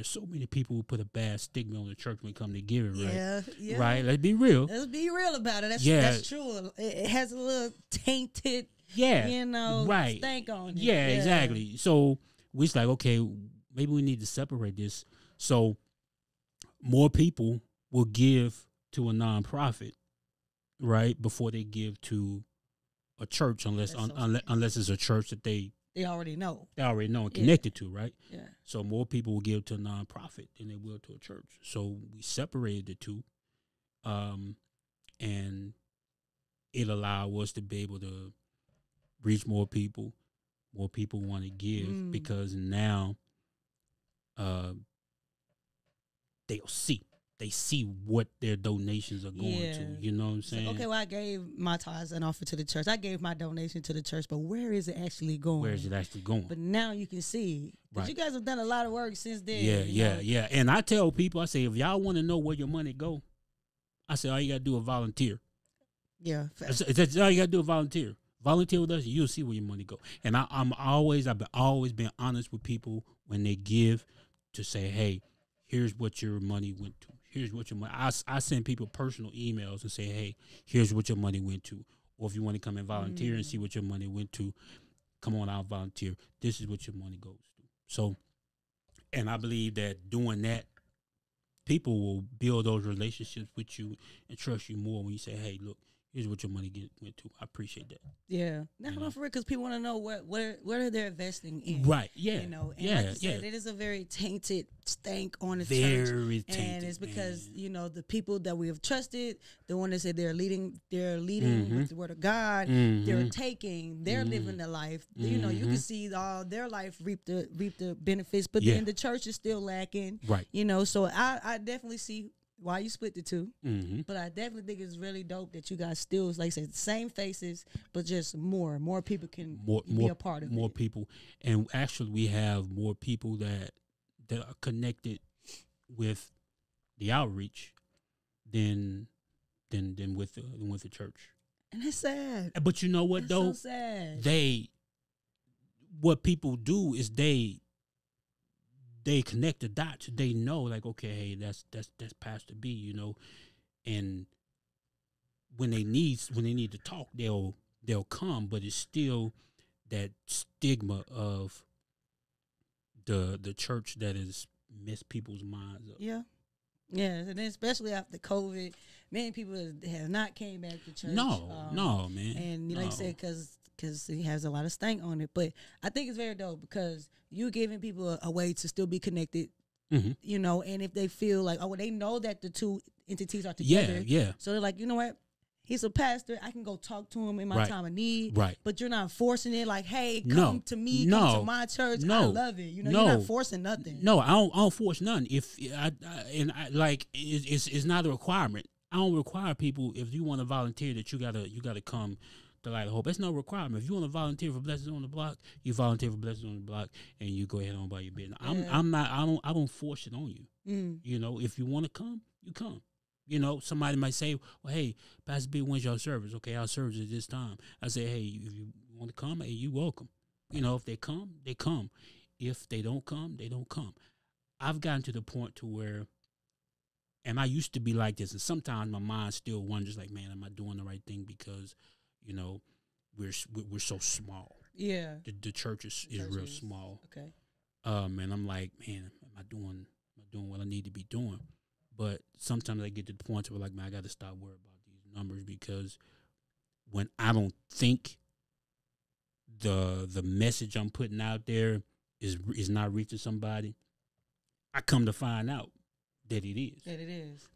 so many people who put a bad stigma on the church when it comes to giving, right? Yeah. Right? Let's be real. Let's be real about it. That's true. It has a little tainted, stank on it. Yeah, exactly. So we was like, okay, maybe we need to separate this. So more people will give to a nonprofit, right, before they give to a church, unless it's a church that they already know. They already know and connected to, right? Yeah. So more people will give to a nonprofit than they will to a church. So we separated the two, and it allowed us to be able to reach more people. More people want to give because now they'll see. They see what their donations are going to. You know what I'm saying? So, okay, well, I gave my tithes and offer to the church. I gave my donation to the church, but where is it actually going? Where is it actually going? But now you can see. Because you guys have done a lot of work since then. Yeah. And I tell people, I say, if y'all want to know where your money go, I say, all you got to do is volunteer. Yeah. That's all you got to do is volunteer. Volunteer with us, you'll see where your money go. And I've always been honest with people when they give, to say, hey, here's what your money went to. Here's what your money. I send people personal emails and say, hey, here's what your money went to. Or if you want to come and volunteer and see what your money went to, come on out, volunteer. This is what your money goes to. So, and I believe that doing that, people will build those relationships with you and trust you more when you say, hey, look, here's what your money went to. I appreciate that. Yeah. No, for real, because people want to know what are they investing in. Right, yeah. And like you said, it is a very tainted stank on the church. Very tainted. And it's because, the people that we have trusted, the one that said they're leading with the word of God, they're living the life. You can see all their life reap the benefits, but then the church is still lacking. Right. So I definitely see why you split the two, but I definitely think it's really dope that you guys still, like I said, same faces, but just more people can be a part of it. More people, and actually we have more people that are connected with the outreach than with the church. And that's sad. But you know what, though? So sad. What people do is they connect the dots. They know, like, okay, hey, that's Pastor B, and when they need to talk, they'll come, but it's still that stigma of the church that has messed people's minds up. Yeah, and then especially after COVID, many people have not came back to church. No, man. And like I said, because he has a lot of stank on it. But I think it's very dope because you're giving people a way to still be connected, and if they feel like, they know that the two entities are together. Yeah. So they're like, you know what? He's a pastor. I can go talk to him in my time of need. Right. But you're not forcing it like, hey, come to me, come to my church. I love it. You're not forcing nothing. No, I don't force none. It's not a requirement. I don't require people, if you want to volunteer, that you gotta come to Light of Hope. That's no requirement. If you want to volunteer for Blessings on the Block, you volunteer for Blessings on the Block, and you go ahead on by your business. I don't force it on you. If you want to come, you come. Somebody might say, well, hey, Pastor B, when's your service? Okay, our service is this time. I say, hey, if you want to come, hey, you welcome. If they come, they come. If they don't come, they don't come. I've gotten to the point to where, and I used to be like this, and sometimes my mind still wonders, like, man, am I doing the right thing? Because, we're so small. Yeah. The church is real small. Okay. And I'm like, man, am I doing what I need to be doing? But sometimes I get to the point where, like, man, I got to stop worrying about these numbers, because when I don't think the message I'm putting out there is not reaching somebody, I come to find out that it is.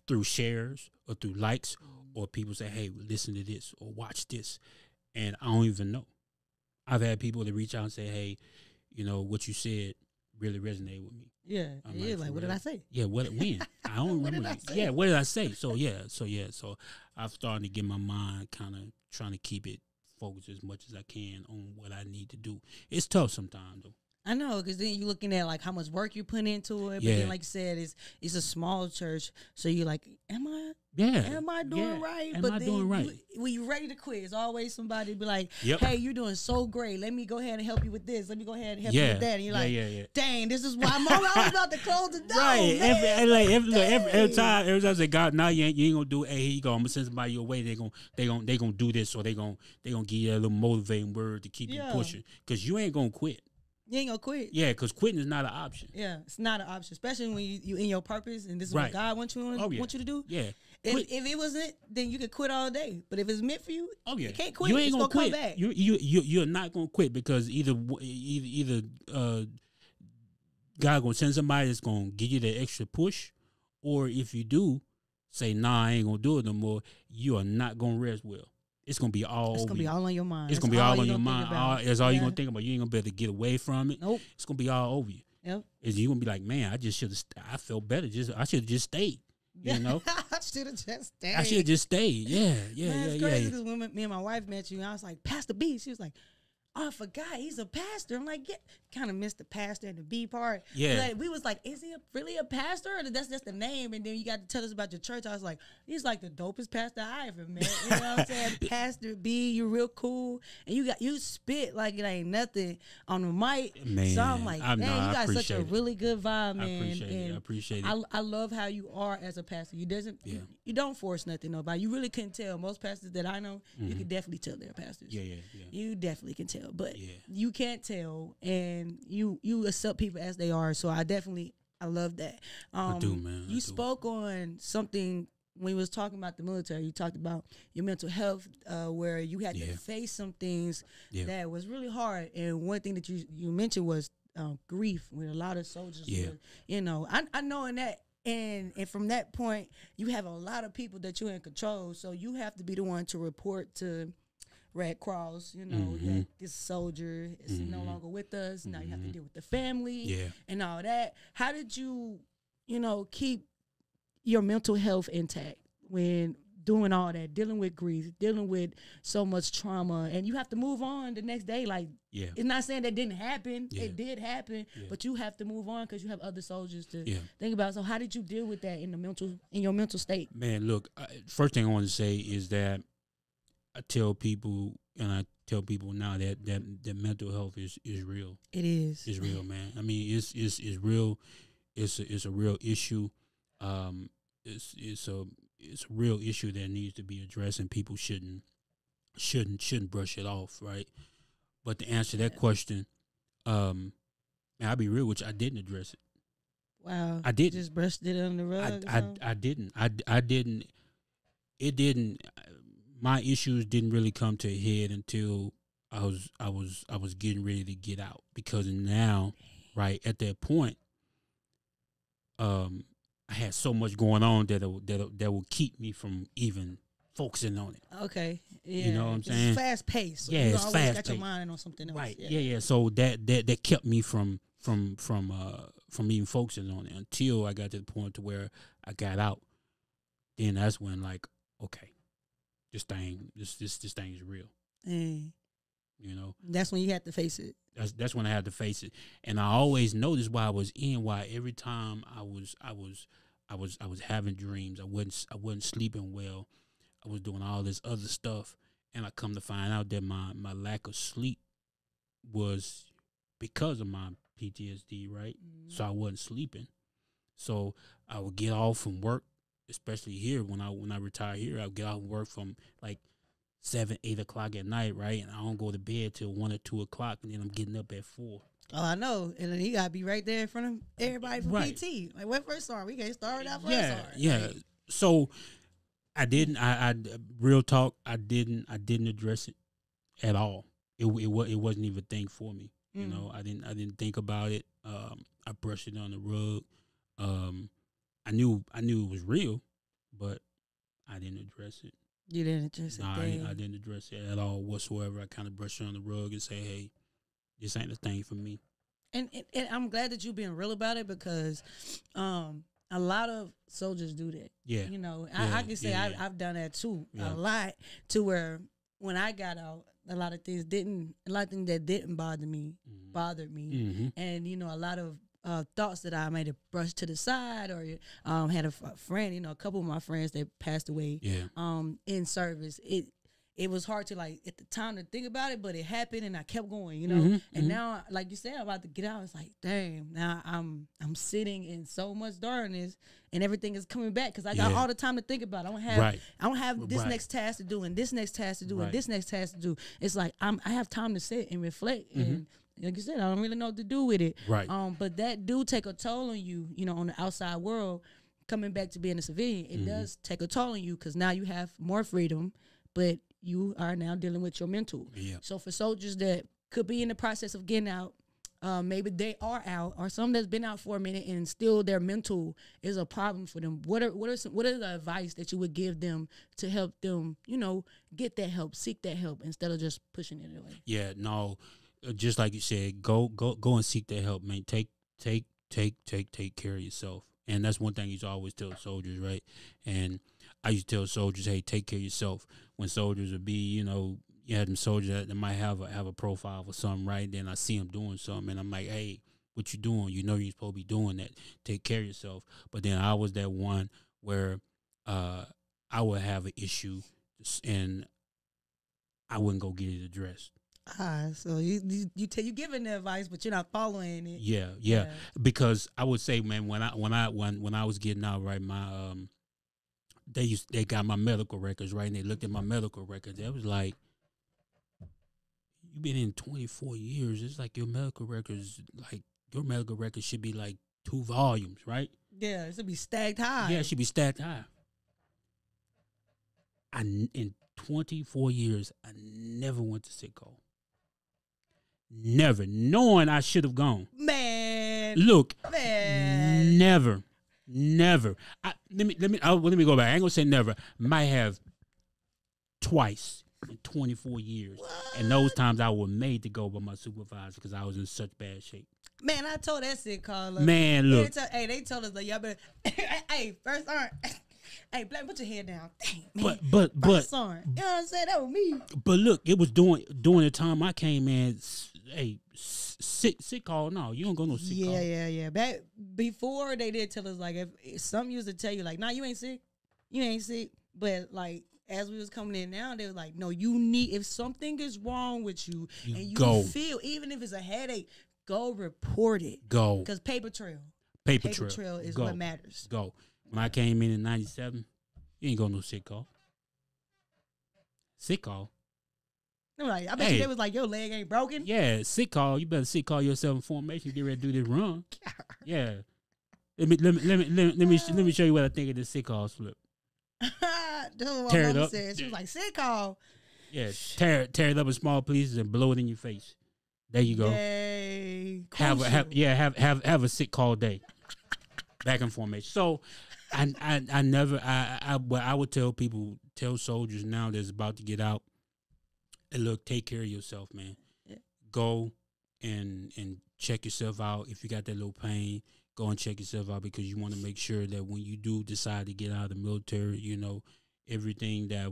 Through shares or through likes, or people say, hey, listen to this or watch this. and I don't even know. I've had people that reach out and say, "Hey, you know what you said really resonated with me." Yeah, yeah. Like, what did I say? Yeah, when? I don't remember. Yeah, what did I say? So I've started to get my mind kind of trying to keep it focused as much as I can on what I need to do. It's tough sometimes though. I know, because then you're looking at like how much work you put into it. But then, like you said, it's a small church, so you're like, am I doing right? Am I doing right? When you ready to quit, it's always somebody be like, yep. hey, you're doing so great. Let me go ahead and help you with this. Let me go ahead and help you with that. And you're like, dang, this is why I'm always about to close the door. Right. Every time I say, God, now you ain't gonna do it. Hey, here you go. I'm gonna send somebody your way. They gonna do this, or they gonna give you a little motivating word to keep you pushing. Because you ain't gonna quit. You ain't gonna quit. Yeah, because quitting is not an option. Yeah, it's not an option, especially when you in your purpose and this is what God wants you to do. Yeah. If it wasn't, then you could quit all day. But if it's meant for you, you can't quit. You ain't gonna quit. Come back. You're not gonna quit because either God gonna send somebody that's gonna give you the extra push, or if you do say, nah, I ain't gonna do it no more, you are not gonna rest well. It's gonna be all. It's gonna be all on your mind. It's gonna be all on your mind. That's all you're gonna think about. You ain't gonna be able to get away from it. Nope. It's gonna be all over you. Yep. You gonna be like, man, I just should have. I felt better. I should have just stayed. You know. I should have just stayed. I should have just stayed. Yeah. It's crazy because when me and my wife met you, I was like, Pastor B. She was like, oh, I forgot he's a pastor. I'm like, yeah, kind of missed the pastor and the B part. Yeah. Like, we was like, is he really a pastor? Or that's just the name? And then you got to tell us about your church. I was like, he's like the dopest pastor I ever met. You know what I'm saying? Pastor B, you're real cool. And you spit like it ain't nothing on the mic. Man, so I'm like, man, you got such a really good vibe, man. I appreciate it. I love how you are as a pastor. You don't force nothing nobody. You really couldn't tell. Most pastors that I know, you can definitely tell they're pastors. Yeah. You definitely can tell. But you can't tell, and you accept people as they are. So I love that. I do, man. You spoke on something when we was talking about the military. You talked about your mental health, where you had to face some things that was really hard. And one thing that you mentioned was grief, with a lot of soldiers. Were, I know in that. And from that point, you have a lot of people that you're in control. So you have to be the one to report to Red Cross, that this soldier is no longer with us. Now you have to deal with the family and all that. How did you, keep your mental health intact when doing all that, dealing with grief, dealing with so much trauma, and you have to move on the next day? Like, it's not saying that didn't happen. It did happen, but you have to move on because you have other soldiers to think about. So how did you deal with that in your mental state? Man, look, first thing I want to say is that I tell people now that mental health is real. It is. It's real, man. I mean, it's real. It's a real issue. It's a real issue that needs to be addressed, and people shouldn't brush it off, right? But to answer that question, and I'll be real with you, I didn't address it. Wow. I didn't. Just brushed it under the rug. I didn't. I didn't. It didn't. My issues didn't really come to a head until I was getting ready to get out, because now, right at that point, I had so much going on that will keep me from even focusing on it. Okay, yeah, you know what I'm saying? It's fast paced. So yeah, it's fast. Got your mind on something else. Right. Yeah. So that kept me from even focusing on it until I got to the point to where I got out. Then that's when, like, okay, this thing is real. That's when you had to face it. That's when I had to face it. And I always noticed why every time I was having dreams, I wasn't sleeping well. I was doing all this other stuff, and I come to find out that my lack of sleep was because of my PTSD, right? So I wasn't sleeping. So I would get off from work, especially here when I retire here. I would get off from work from like 7, 8 o'clock at night, right? And I don't go to bed till 1 or 2 o'clock, and then I'm getting up at 4. Oh, I know. And then you gotta be right there in front of everybody for PT. Like, what first song? We can't start with that first song. Yeah. Right? So I didn't. I real talk. I didn't address it at all. It wasn't even a thing for me. You know, I didn't think about it. I brushed it on the rug. I knew it was real, but I didn't address it. You didn't address it. I didn't address it at all whatsoever. I kind of brushed it on the rug and say, hey, this ain't the thing for me. And I'm glad that you're being real about it, because a lot of soldiers do that. Yeah. You know, I can say I've done that too, a lot, to where when I got out, a lot of things that didn't bother me, bothered me. Mm-hmm. And, you know, a lot of thoughts that I might have brushed to the side, or had a friend, you know, a couple of my friends that passed away in service. It was hard to, like, at the time to think about it, but it happened and I kept going, you know. Mm-hmm, and now, like you said, I'm about to get out. It's like, damn, now I'm sitting in so much darkness and everything is coming back, because I got all the time to think about it. I don't have this next task to do and this next task to do and this next task to do. It's like I have time to sit and reflect, and like you said, I don't really know what to do with it. Right. But that do take a toll on you, you know, on the outside world. Coming back to being a civilian, it does take a toll on you, because now you have more freedom, but you are now dealing with your mental. Yeah. So for soldiers that could be in the process of getting out, maybe they are out, or some that's been out for a minute and still their mental is a problem for them. What are the advice that you would give them to help them, you know, get that help, seek that help, instead of just pushing it away? Yeah, no, just like you said, go and seek that help, man. Take care of yourself. And that's one thing you always tell soldiers, right? And I used to tell soldiers, hey, take care of yourself. When soldiers would be, you know, you had them soldiers that might have a profile or something, right? Then I see them doing something, and I'm like, hey, what you doing? You know you're supposed to be doing that. Take care of yourself. But then I was that one where I would have an issue, and I wouldn't go get it addressed. So you giving the advice, but you're not following it. Yeah. Because I would say, man, when I was getting out, right, my they got my medical records, right, and they looked at my medical records. They was like, you've been in 24 years. It's like your medical records should be like 2 volumes, right? Yeah, it should be stacked high. Yeah, it should be stacked high. In 24 years, I never went to sick call. Never, knowing I should have gone. Man, look, never. Let me go back. I ain't gonna say never. Might have twice in 24 years, and those times I was made to go by my supervisor because I was in such bad shape. Man, I told that sick caller. Man, look. They told us that y'all better. Hey, first arm. Hey, Black, put your head down. Dang, man. But you know what I'm saying? That was me. But look, it was during the time I came in. Hey, sick call. No, you don't go no sick call. Yeah. Back before, they did tell us, like, if some used to tell you, like, nah, you ain't sick. But like, as we was coming in now, they was like, no, you need, if something is wrong with you and you feel, even if it's a headache, go report it. Go. Because paper trail is what matters. Go. When I came in 97, you ain't go no sick call. Sick call. Right. I bet you they was like, your leg ain't broken. Yeah, sick call. You better sick call yourself in formation. Get ready to do this run. Yeah. Let me show you what I think of this sick call slip. That's what my mama said. She was like, sick call. Yeah, tear it up in small pieces and blow it in your face. There you go. Yay. Have a sick call day. Back in formation. So I would tell soldiers now that's about to get out, and look, take care of yourself, man. Yeah. Go and check yourself out. If you got that little pain, go and check yourself out, because you want to make sure that when you do decide to get out of the military, you know, everything that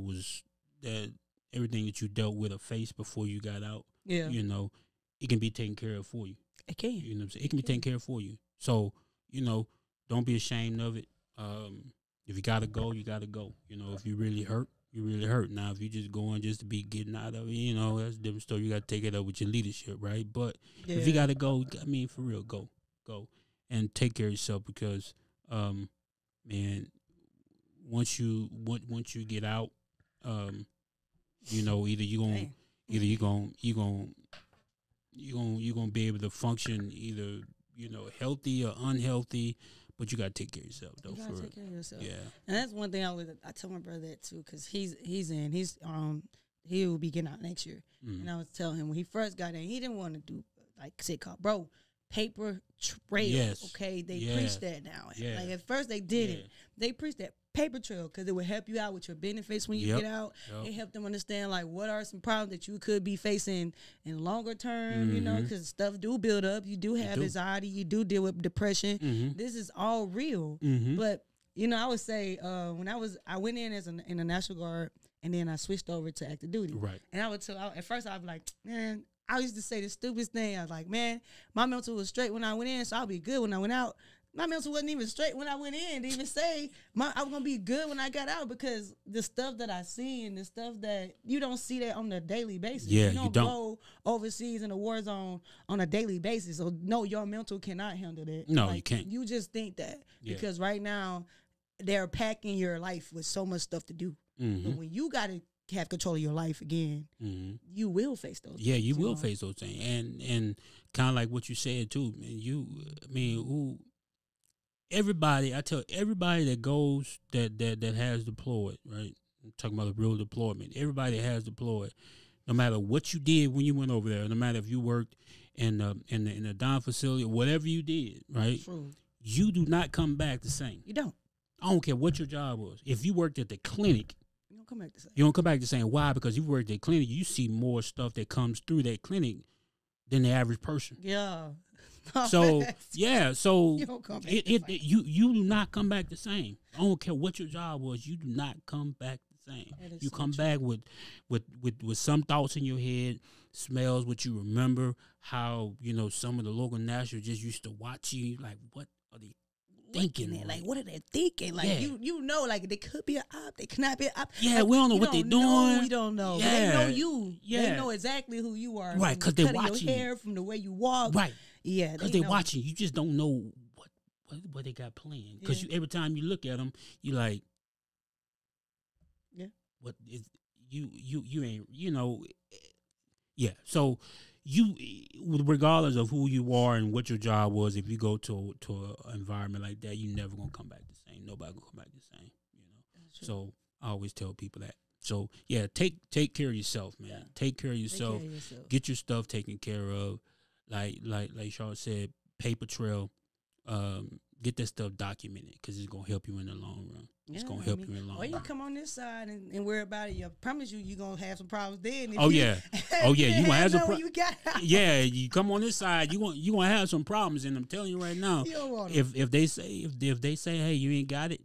you dealt with or faced before you got out, you know, it can be taken care of for you. It can. You know what I'm saying? It can be taken care of for you. So, you know, don't be ashamed of it. If you gotta go, you gotta go. You know, if you really hurt, you really hurt. Now, if you just going just to be getting out of it, you know, that's a different story. You gotta take it up with your leadership, right? But if you gotta go, I mean, for real, go and take care of yourself, because, man, once you get out, you know, either you're gonna be able to function either, you know, healthy or unhealthy. But you gotta take care of yourself, though. You gotta take care of yourself. Yeah, and that's one thing I tell my brother that too, because he will be getting out next year, and I was telling him when he first got in, he didn't want to do like sick call, bro. Paper trail, okay? They preach that now. Yeah. Like at first they didn't. They preach that paper trail, because it will help you out with your benefits when you get out. It help them understand like what are some problems that you could be facing in longer term, you know, because stuff do build up. You do have anxiety, you do deal with depression. This is all real. But you know, I would say when I went in as in the National Guard, and then I switched over to active duty. Right. And I would tell at first I'd be like, man, I used to say the stupidest thing. I was like, man, my mental was straight when I went in, so I'll be good when I went out. My mental wasn't even straight when I went in to even say I was going to be good when I got out, because the stuff that I see and the stuff that you don't see that on a daily basis. Yeah, you don't go overseas in a war zone on a daily basis. So, no, your mental cannot handle that. No, like, you can't. You just think that because right now they're packing your life with so much stuff to do. But when you got to have control of your life again, you will face those things. Yeah, you will face those things. And kind of like what you said, too. Everybody, I tell everybody that goes, that has deployed, right? I'm talking about a real deployment. Everybody that has deployed, no matter what you did when you went over there, no matter if you worked in the Don facility or whatever you did, right? True. You do not come back the same. You don't. I don't care what your job was. If you worked at the clinic, you don't come back the same. You don't come back the same. Why? Because you worked at the clinic, you see more stuff that comes through that clinic than the average person. Yeah. So so you do not come back the same. I don't care what your job was. You do not come back the same. You come back with some thoughts in your head, smells, what you remember, how some of the local nationals just used to watch you like, what are they thinking? Like, what are they thinking? Like, you know, like they could be an op, they cannot be an op. Yeah, like, we don't know what they're doing. We don't know. Yeah. But they know you. Yeah, they know exactly who you are. Right, because they're watching your hair, from the way you walk. Right. Yeah, because they're watching. You just don't know what they got planned. Because every time you look at them, you like, what is you ain't yeah. So you, regardless of who you are and what your job was, if you go to an environment like that, you're never gonna come back the same. Nobody gonna come back the same. So I always tell people that. So yeah, take care of yourself, man. Yeah. Take care of yourself. Get your stuff taken care of. Like Charlotte said, paper trail. Get that stuff documented, because it's gonna help you in the long run. It's gonna help you in the long run. Or you come on this side and worry about it. I promise you're gonna have some problems then. You gonna have some problems. Yeah, you come on this side, you gonna have some problems. And I'm telling you right now, if they say, hey, you ain't got it,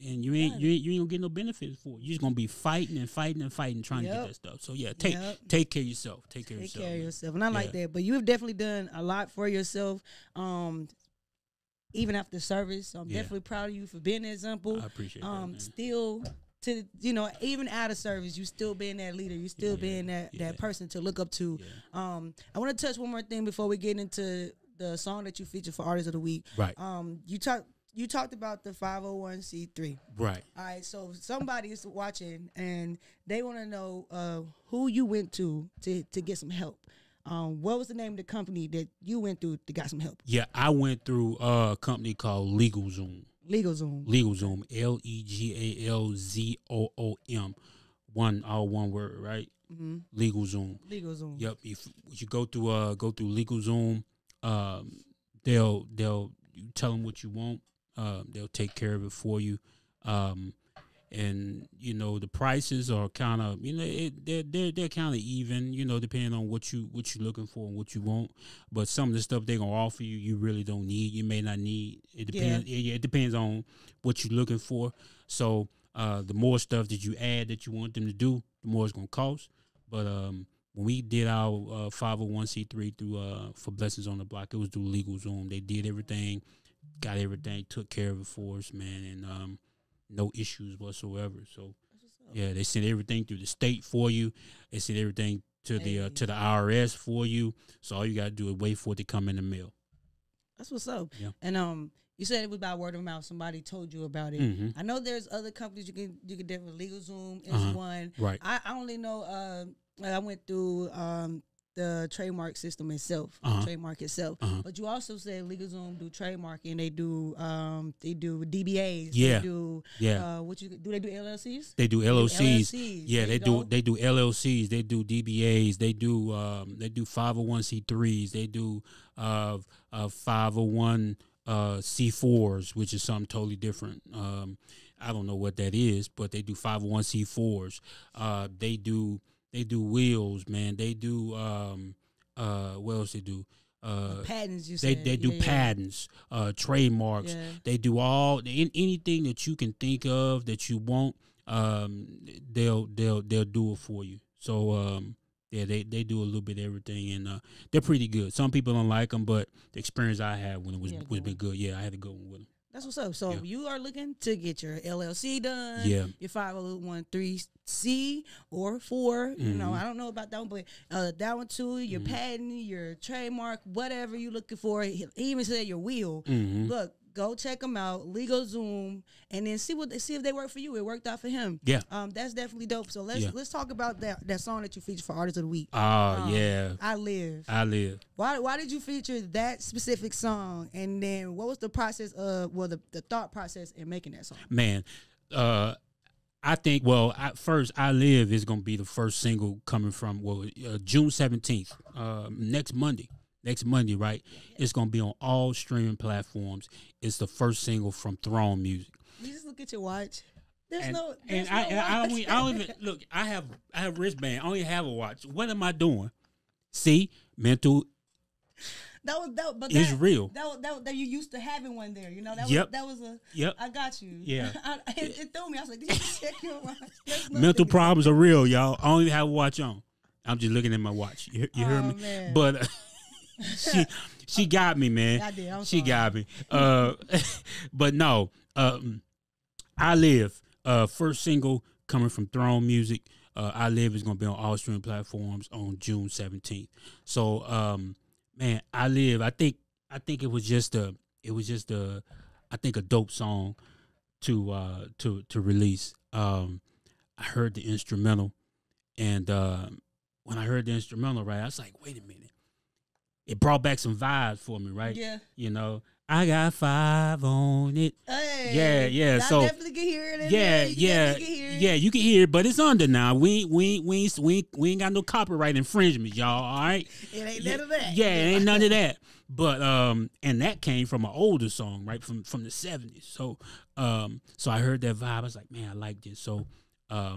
and you ain't gonna get no benefits for it. You're just gonna be fighting and fighting and fighting, trying to get that stuff. So yeah, take care of yourself. Take care of yourself. And I like that. But you have definitely done a lot for yourself. Even after service, so I'm definitely proud of you for being an example. I appreciate that, man. Still, to even out of service, you still being that leader. You still being that person to look up to. Yeah. I want to touch one more thing before we get into the song that you featured for Artist of the Week. Right. You talked about the 501c3. Right. All right. So somebody is watching and they want to know who you went to get some help. What was the name of the company that you went through to get some help? Yeah, I went through a company called LegalZoom. LegalZoom. LegalZoom. All one word, right? Mm-hmm. LegalZoom. Yep. If you go through LegalZoom, they'll you tell them what you want. They'll take care of it for you. And the prices are kind of they're kind of even, depending on what you're looking for and what you want. But some of the stuff they're gonna offer you really don't need. You may not need. It depends. Yeah. It depends on what you're looking for. So the more stuff that you add that you want them to do, the more it's gonna cost. But when we did our 501c3 through for Blessings on the Block, it was through LegalZoom. They did everything, got everything, took care of it for us, man, and no issues whatsoever. So yeah, they send everything through the state for you. They send everything to the IRS for you. So all you gotta do is wait for it to come in the mail. That's what's up. Yeah. And you said it was by word of mouth. Somebody told you about it. Mm-hmm. I know there's other companies you can definitely. LegalZoom is one. Right. I only know I went through the trademark system itself, trademark itself. But you also said LegalZoom do trademarking. They do DBAs. Yeah. They do they do LLCs? They do LLCs. Yeah, they do LLCs. They do DBAs. They do 501c3s. They do 501 C4s, which is something totally different. I don't know what that is, but they do 501c4s. They do wills, man. They do what else they do? Patents, you they said. they do patents, trademarks. Yeah. They do anything that you can think of that you want. They'll do it for you. So yeah, they do a little bit of everything, and they're pretty good. Some people don't like them, but the experience I had when it was been good. Yeah, I had a good one with them. That's what's up. So you are looking to get your LLC done, Yeah, your 501(c) or 4. You know, I don't know about that one, but that one too. Your patent, your trademark, whatever you looking for. He even said your will. Look, go check them out. Legal Zoom, and then see if they work for you. It worked out for him. Yeah, that's definitely dope. So let's talk about that song that you featured for Artist of the Week. Yeah, I Live. Why did you feature that specific song? And then what was the process of the thought process in making that song? Man, I think first I Live is gonna be the first single coming from June 17th, next Monday. Next Monday, right? It's gonna be on all streaming platforms. It's the first single from Throne Music. You just look at your watch. I don't even look. I have wristband. I don't even have a watch. What am I doing? See, mental. It's real. That you used to having one there. You know that was a. Yep. I got you. Yeah. It threw me. I was like, did you check your watch? Mental problems are real, y'all. I don't even have a watch on. I'm just looking at my watch. You hear me? Man. But. She got me, man. I did. She got me. But no, I Live, first single coming from Throne Music. I Live is gonna be on all streaming platforms on June 17th. So, man, I Live. I think it was just a dope song to release. I heard the instrumental, and when I heard the instrumental, right, I was like, wait a minute. It brought back some vibes for me, right? Yeah. You know, I got 5 on it. Hey, yeah. I so definitely can hear it. Yeah. You can hear it, but it's under now. We ain't got no copyright infringement, y'all. All right. It ain't none of that. Yeah, it ain't none of that. But and that came from an older song, right? From the 70s. So I heard that vibe. I was like, man, I like this. So I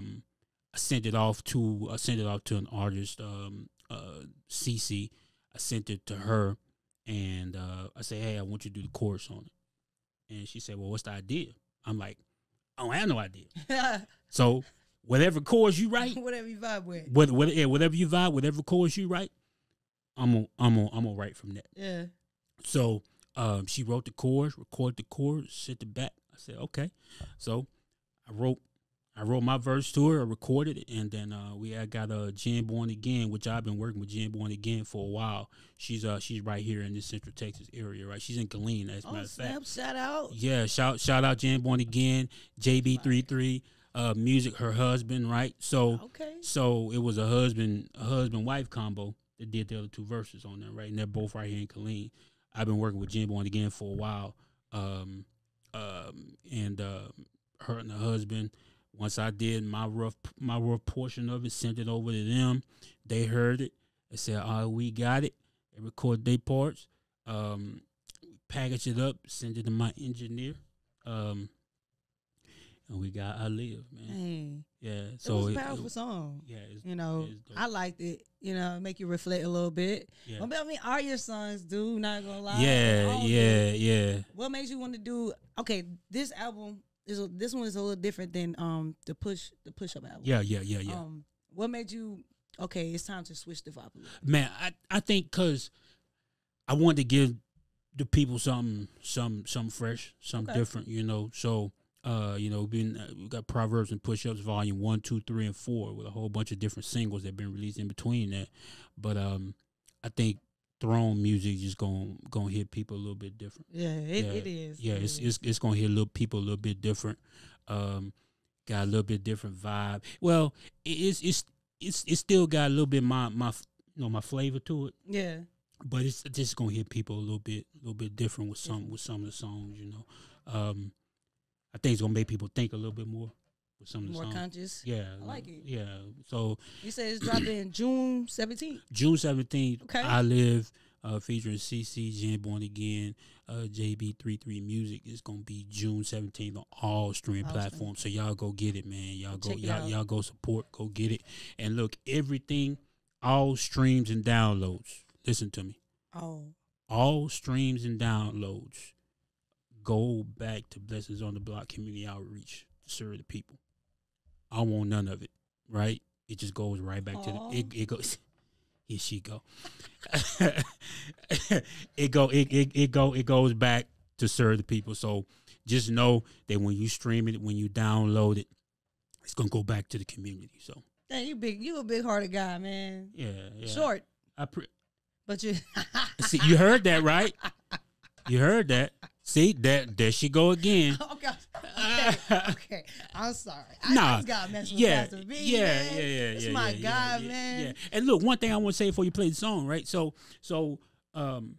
sent it off to an artist, CeCe. I sent it to her, and I said, hey, I want you to do the chorus on it. And she said, well, what's the idea? I'm like, I don't have no idea. So whatever chorus you write, whatever you vibe with, whatever you vibe, whatever chorus you write, I'm gonna write from that. Yeah. So she wrote the chorus, recorded the chorus, sent it back. I said, okay. So I wrote my verse to her, I recorded it, and then I got Jen Born Again, which I've been working with Jen Born Again for a while. She's right here in the Central Texas area, right? She's in Killeen, as a matter of fact. Shout out. Yeah, shout out Jen Born Again, JB33, Muzic, her husband, right? So it was a husband wife combo that did the other 2 verses on there, right? And they're both right here in Killeen. I've been working with Jen Born Again for a while, and her and her husband. Once I did my rough portion of it, sent it over to them. They heard it. They said, "Oh, we got it." They recorded their parts, package it up, send it to my engineer, and we got I Live, man. Hey, yeah, so it was a powerful song. Yeah, I liked it. Make you reflect a little bit. Yeah. I mean, all your songs do. Not gonna lie. Yeah. What makes you want to do? Okay, this album. This one is a little different than the push-up album. Yeah. What made you it's time to switch the vibe a little? Man, I think because I wanted to give the people something fresh, something different, So we got Proverbs and Pushups, Volume 1, 2, 3, and 4, with a whole bunch of different singles that have been released in between that. But I think Throne Music is gonna hit people a little bit different. It is. Yeah, it's gonna hit people a little bit different. Got a little bit different vibe. Well, it's still got a little bit my flavor to it. Yeah. But it's just gonna hit people a little bit different with some of the songs. I think it's gonna make people think a little bit more. with some of the More songs. conscious. Yeah, I like it. Yeah, so You said it's dropping June 17th. June 17th. Okay. I Live, featuring CeCe, Jen Born Again, JB33 Music. It's gonna be June 17th on all streaming platforms. So y'all go get it, man. Y'all go support. Go get it. And look, everything, all streams and downloads. Listen to me. All streams and downloads go back to Blessings on the Block community outreach to serve the people. I want none of it, right? It just goes right back to it goes. Here she go. It goes back to serve the people. So just know that when you stream it, when you download it, it's gonna go back to the community. So yeah, you a big hearted guy, man. Yeah. Short. But you see, you heard that, right? You heard that. See, there she go again. Okay. I'm sorry. I just got messed with Pastor B. Yeah. It's my guy, man. Yeah. And look, one thing I want to say before you play the song, right? So, and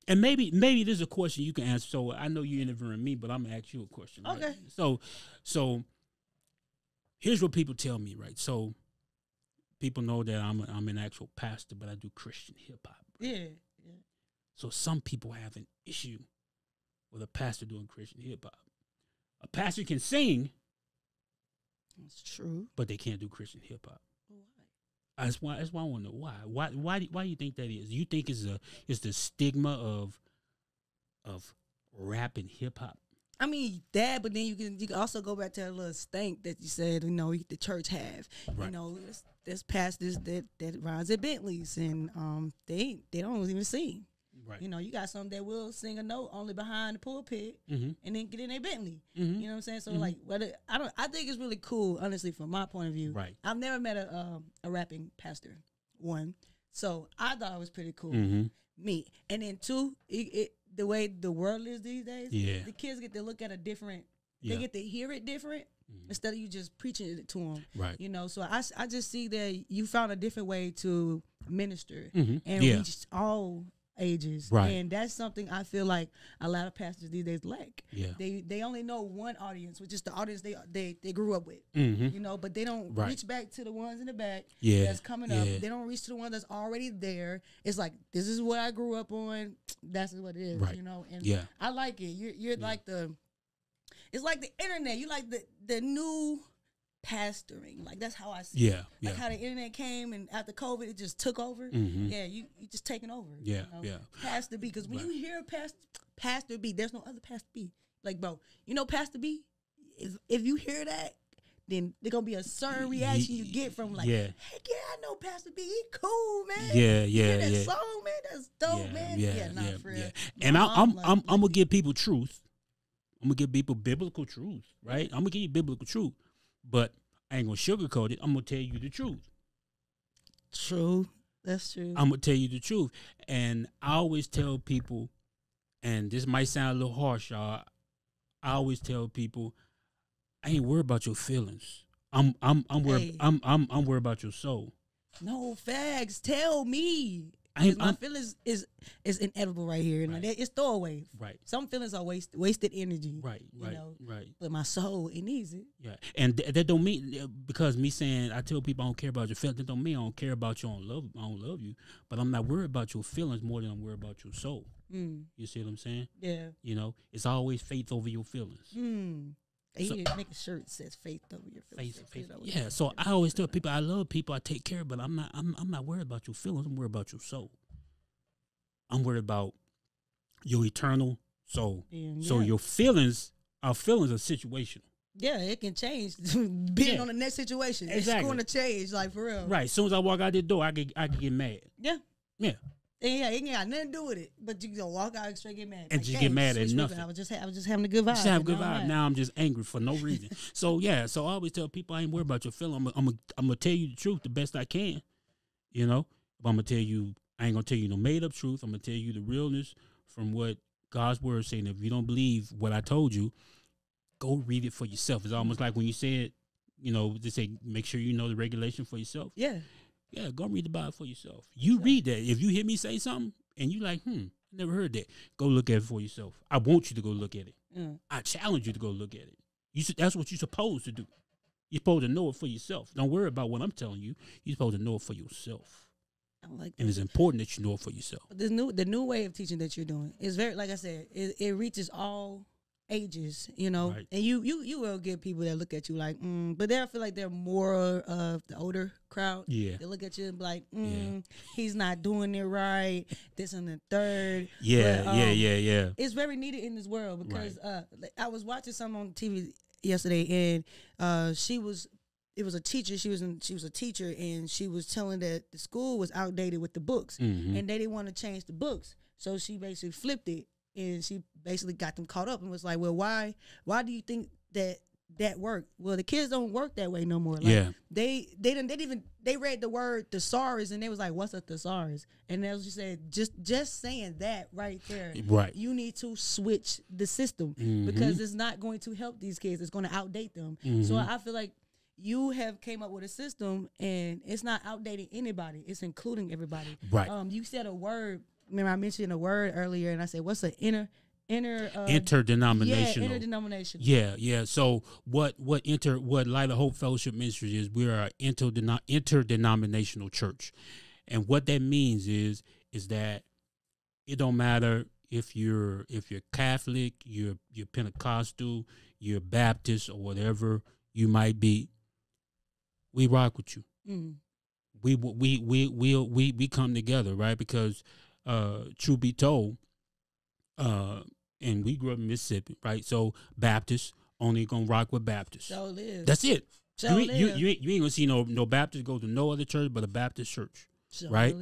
maybe this is a question you can answer. So I know you're interviewing me, but I'm gonna ask you a question. Right? Okay. So here's what people tell me, right? So people know that I'm an actual pastor, but I do Christian hip hop. Right? Yeah. So some people have an issue with a pastor doing Christian hip hop. A pastor can sing. That's true. But they can't do Christian hip hop. Why? That's why I want to know why. Why do you think that is? You think it's the stigma of rap and hip hop? I mean that, but then you can also go back to that little stank that you said, the church have. Right. There's pastors that rides at Bentleys and they don't even sing. Right. You got some that will sing a note only behind the pulpit and then get in their Bentley. Mm-hmm. You know what I'm saying? So I think it's really cool, honestly, from my point of view. Right. I've never met a rapping pastor. One. So I thought it was pretty cool. Mm-hmm. Me. And then two, the way the world is these days, the kids get to look at a different, they get to hear it different instead of you just preaching it to them. Right. So I just see that you found a different way to minister and reach all ages. Right. And that's something I feel like a lot of pastors these days lack. Yeah. They only know one audience, which is the audience they grew up with. Mm-hmm. But they don't reach back to the ones in the back that's coming up. They don't reach to the one that's already there. It's like, this is what I grew up on. That's what it is. Right. And I like it. You're like it's like the internet. You like the new pastoring. Like, that's how I see it. Like how the internet came and after COVID it just took over. Yeah, you just taking over. Pastor B, because when you hear Pastor B, there's no other Pastor B. Like, bro, Pastor B, if you hear that, then there's gonna be a certain reaction you get from like, heck yeah, I know Pastor B, he cool, man. You hear that song, man, that's dope, man. For real. And I'm gonna give people truth. I'm gonna give people biblical truth, right? I'm gonna give you biblical truth. But I ain't gonna sugarcoat it. I'm gonna tell you the truth. True. That's true. I'm gonna tell you the truth. And I always tell people, and this might sound a little harsh, y'all. I always tell people, I ain't worried about your feelings. I'm worried. I'm worried about your soul. No facts. Tell me. My feelings is inedible right here, and it's throwaway. Right. Some feelings are wasted energy. Right. But my soul, it needs it. Yeah. And that don't mean, because me saying I tell people I don't care about your feelings, that don't mean I don't care about you. I don't love you. But I'm not worried about your feelings more than I'm worried about your soul. You see what I'm saying? Yeah. It's always faith over your feelings. So, make a shirt that says faith over your feelings. Faith. Yeah. So I always tell people I love people, I take care, but I'm not worried about your feelings. I'm worried about your soul. I'm worried about your eternal soul. So your feelings are situational. Yeah, it can change depending on the next situation. Exactly. It's going to change, like, for real. Right. As soon as I walk out the door, I can get mad. Yeah. Yeah. Yeah, it ain't got nothing to do with it. But you can walk out and straight get mad. And just get mad at nothing. I was just having a good vibe. Just have a good vibe. Now I'm just angry for no reason. So I always tell people I ain't worried about your feelings. I'm gonna tell you the truth the best I can. But I'm gonna tell you, I ain't gonna tell you no made up truth. I'm gonna tell you the realness from what God's word is saying. If you don't believe what I told you, go read it for yourself. It's almost like when you said, they say make sure you know the regulation for yourself. Yeah. Yeah, go read the Bible for yourself. You read that. If you hear me say something and you like, I never heard that, go look at it for yourself. I want you to go look at it. I challenge you to go look at it. That's what you're supposed to do. You're supposed to know it for yourself. Don't worry about what I'm telling you. You're supposed to know it for yourself. I like that. And it's important that you know it for yourself. The new way of teaching that you're doing is very, like I said, it reaches all ages, you know. Right. And you will get people that look at you like, but they feel like they're more of the older crowd. Yeah. They look at you and be like, he's not doing it right. This and the third. Yeah, but, yeah. It's very needed in this world because I was watching something on TV yesterday, and it was a teacher. She was a teacher, and she was telling that the school was outdated with the books, and they didn't want to change the books. So she basically flipped it, and she basically got them caught up and was like, "Well, why do you think that worked? Well, the kids don't work that way no more. Like, they read the word thesaurus, and they was like, what's a thesaurus? And as you said, just saying that right there, right? You need to switch the system because it's not going to help these kids. It's going to outdate them. So I feel like you have came up with a system, and it's not outdating anybody. It's including everybody. Right. You said a word. Remember, I mentioned a word earlier, and I said, what's an interdenominational. Yeah, interdenominational. Yeah. So what Light of Hope Fellowship Ministries is, we are an interdenominational church. And what that means is that it don't matter if you're Catholic, you're Pentecostal, you're Baptist, or whatever you might be. We rock with you. We come together, right? Because truth be told, and we grew up in Mississippi, right? So Baptists only gonna rock with Baptists. So live. That's it. So you ain't gonna see no Baptist go to no other church but a Baptist church, so right?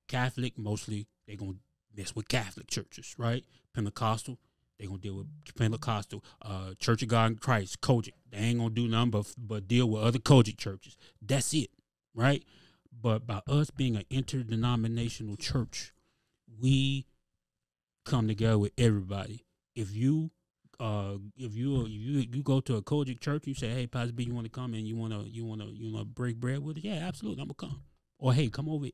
Catholic, mostly they gonna mess with Catholic churches, right? Pentecostal, they gonna deal with Pentecostal. Church of God in Christ, Kojic, they ain't gonna do nothing but deal with other Kojic churches. That's it, right? But by us being an interdenominational church, we come together with everybody. If you go to a Kojic church, you say, "Hey, Pastor B, you want to come and you want to break bread with us?" Yeah, absolutely, I'm gonna come. Or hey, come over.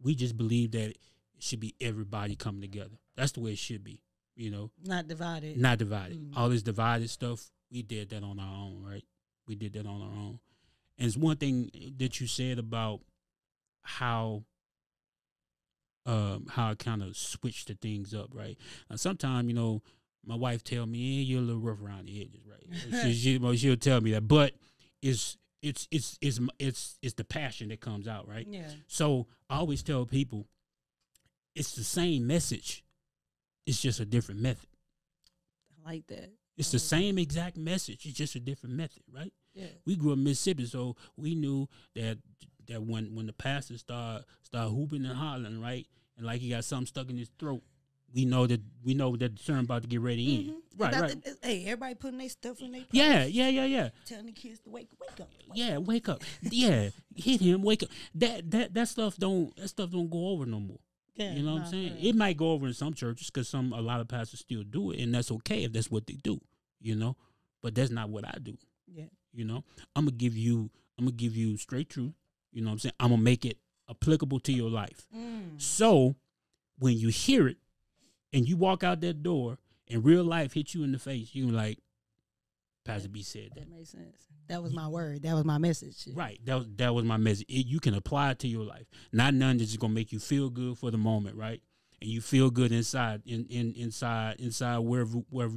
We just believe that it should be everybody coming together. That's the way it should be. You know, not divided. All this divided stuff, we did that on our own, right? We did that on our own. And it's one thing that you said about how I kind of switched the things up, right? Sometimes, my wife tell me, you're a little rough around the edges, right? She'll tell me that, but it's the passion that comes out, right? Yeah. So I always tell people, it's the same message. It's just a different method. I like that. It's the same exact message. It's just a different method, right? Yeah. We grew up in Mississippi, so we knew that when the pastor start hooping and hollering, right, and like he got something stuck in his throat, we know that the sermon about to get ready in. Right. Hey, everybody putting their stuff in their pockets. Yeah. Telling the kids to wake up. Wake up. Yeah, hit him, wake up. That stuff don't go over no more. Yeah, you know what I'm saying? Right. It might go over in some churches because a lot of pastors still do it, and that's okay if that's what they do, But that's not what I do. Yeah. I'm gonna give you straight truth. You know what I'm saying? I'm gonna make it applicable to your life. So when you hear it and you walk out that door and real life hits you in the face, you're like, Pastor B said that. That makes sense. That was my word. That was my message. Right. That was my message. You can apply it to your life. Not none that's just gonna make you feel good for the moment, right? And you feel good inside wherever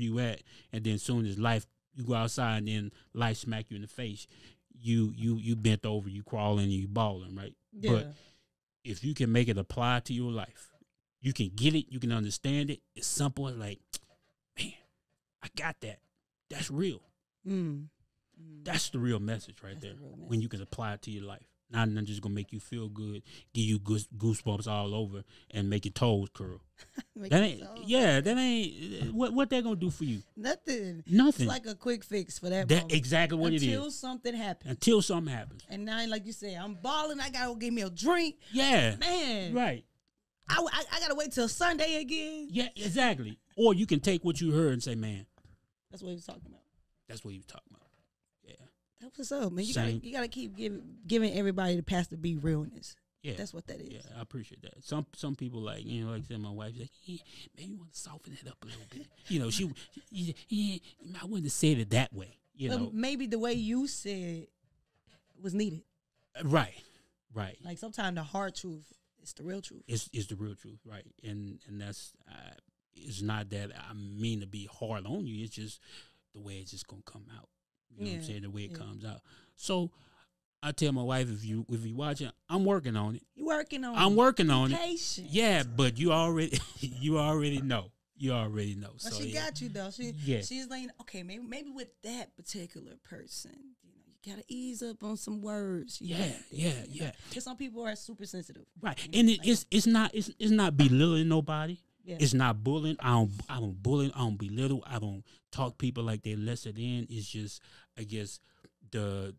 you at, and then as soon as you go outside and then life smack you in the face, you bent over, you crawling, and you balling, right? Yeah. But if you can make it apply to your life, you can get it, you can understand it. It's simple. It's like, man, I got that. That's real. That's the real message right there. When you can apply it to your life. Not nothing just gonna make you feel good, give you goosebumps all over, and make your toes curl. That ain't what that gonna do for you. Nothing. It's like a quick fix for that moment. Exactly what it is. Until something happens. And now, like you say, I'm balling. I gotta go get me a drink. Yeah, man. Right. I gotta wait till Sunday again. Yeah, exactly. Or you can take what you heard and say, man, that's what he was talking about. That's what he was talking about. Yeah. That's what's up, man. You gotta keep giving everybody the Pastor B realness. Yeah. That's what that is. Yeah, I appreciate that. Some people like I said, my wife's like, maybe you want to soften it up a little bit. I wouldn't have said it that way. you but know, maybe the way you said was needed. Right. Like sometimes the hard truth is the real truth. It's the real truth, right? And that's it's not that I mean to be hard on you. It's just the way it's just gonna come out. You know what I'm saying? The way it comes out. So I tell my wife, if you watching, I'm working on it. You working on it. I'm working on Patient. it. Yeah, but you already know. You already know. But so she got you though. Yeah. She's like, okay, maybe with that particular person, you know, you gotta ease up on some words. Yeah. Because some people are super sensitive. Right. You And know, it's not belittling nobody. Yeah. It's not bullying. I don't bully. I don't belittle. I don't talk people like they're lesser than. It's just, I guess,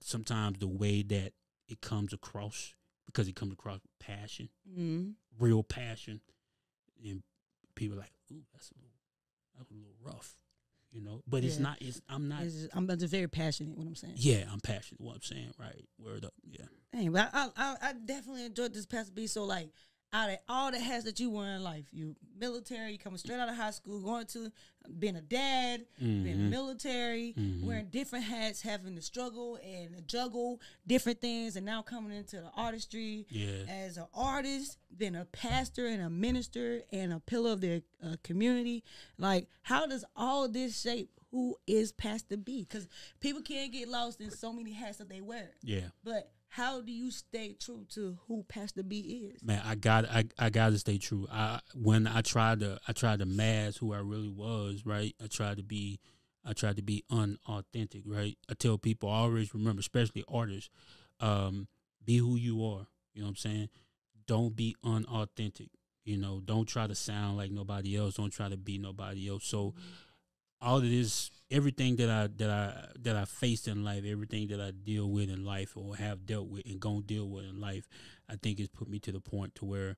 sometimes the way that it comes across, because it comes across with passion, real passion, and people are like, ooh, that's a little rough, you know. But it's not. I'm just very passionate. What I'm saying. Yeah, I'm passionate. What I'm saying, right? Word up. Yeah. Hey, but I definitely enjoyed this Pastor B. So like, out of all the hats that you wear in life, you military, you coming straight out of high school, going to being a dad, being military, wearing different hats, having to struggle and juggle different things, and now coming into the artistry as an artist, being a pastor and a minister and a pillar of the community. Like, how does all this shape who is Pastor B? Because people can't get lost in so many hats that they wear. Yeah. But how do you stay true to who Pastor B is? Man, I got to stay true. When I tried to mask who I really was, right? I tried to be unauthentic, right? I tell people, I always remember, especially artists, be who you are. You know what I'm saying? Don't be unauthentic. You know, don't try to sound like nobody else. Don't try to be nobody else. So all of this, everything that I faced in life, everything that I deal with in life or have dealt with and gonna deal with in life, I think it's put me to the point to where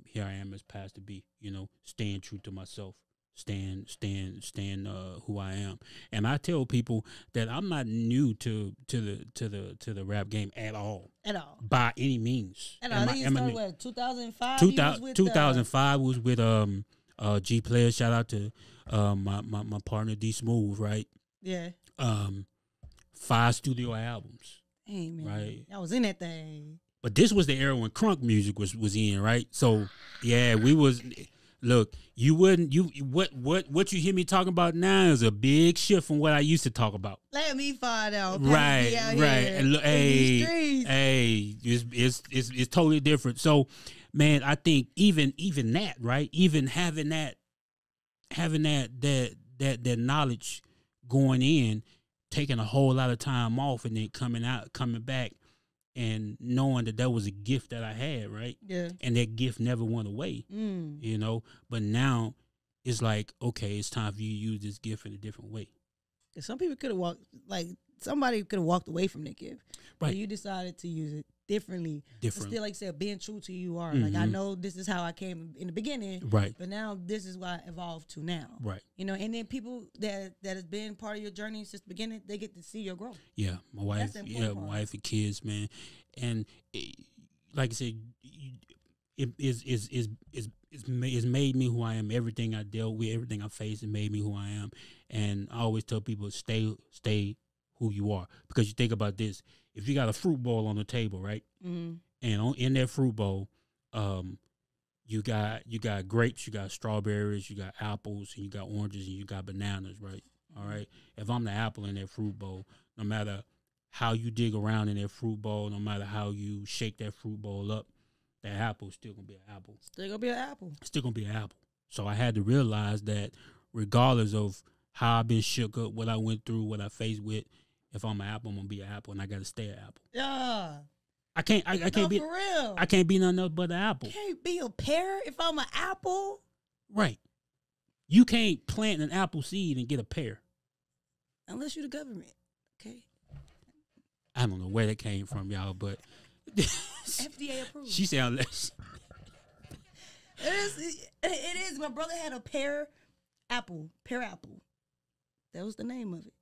here I am as Pastor B, you know, staying true to myself, staying who I am. And I tell people that I'm not new to the rap game at all. At all. By any means. At all. I think you started what, 2005? 2005 was with G Playaz. Shout out to my partner D Smooth, right? Yeah. 5 studio albums. Hey man, right? I was in that thing. But this was the era when crunk music was in, right? So yeah, we was. Look, what you hear me talking about now is a big shift from what I used to talk about. Let me find out. Right. And look, hey, it's totally different. So, man, I think even that, right? Even having that knowledge going in, taking a whole lot of time off, and then coming back, and knowing that was a gift that I had, right? Yeah. And that gift never went away, you know? But now it's like, okay, it's time for you to use this gift in a different way. Some people could have somebody could have walked away from that gift. Right. But you decided to use it differently. But still, like I said, being true to who you are. Like, I know this is how I came in the beginning. Right. But now this is what I evolved to now. Right. You know, and then people that has been part of your journey since the beginning, they get to see your growth. Yeah. My wife, my wife and kids, man. And like I said, it's made me who I am. Everything I dealt with, everything I faced, it made me who I am. And I always tell people, stay who you are. Because you think about this, if you got a fruit bowl on the table, right? Mm-hmm. And in that fruit bowl, you got grapes, you got strawberries, you got apples, and you got oranges, and you got bananas, right? All right. If I'm the apple in that fruit bowl, no matter how you dig around in that fruit bowl, no matter how you shake that fruit bowl up, that apple is still gonna be an apple. Still gonna be an apple. Still gonna be an apple. So I had to realize that regardless of how I've been shook up, what I went through, what I faced with, if I'm an apple, I'm gonna be an apple, and I gotta stay an apple. Yeah. I can't be for real. I can't be nothing else but an apple. Can't be a pear if I'm an apple. Right. You can't plant an apple seed and get a pear. Unless you're the government. Okay. I don't know where that came from, y'all, but FDA approved. She sounds It is. My brother had a pear apple. That was the name of it.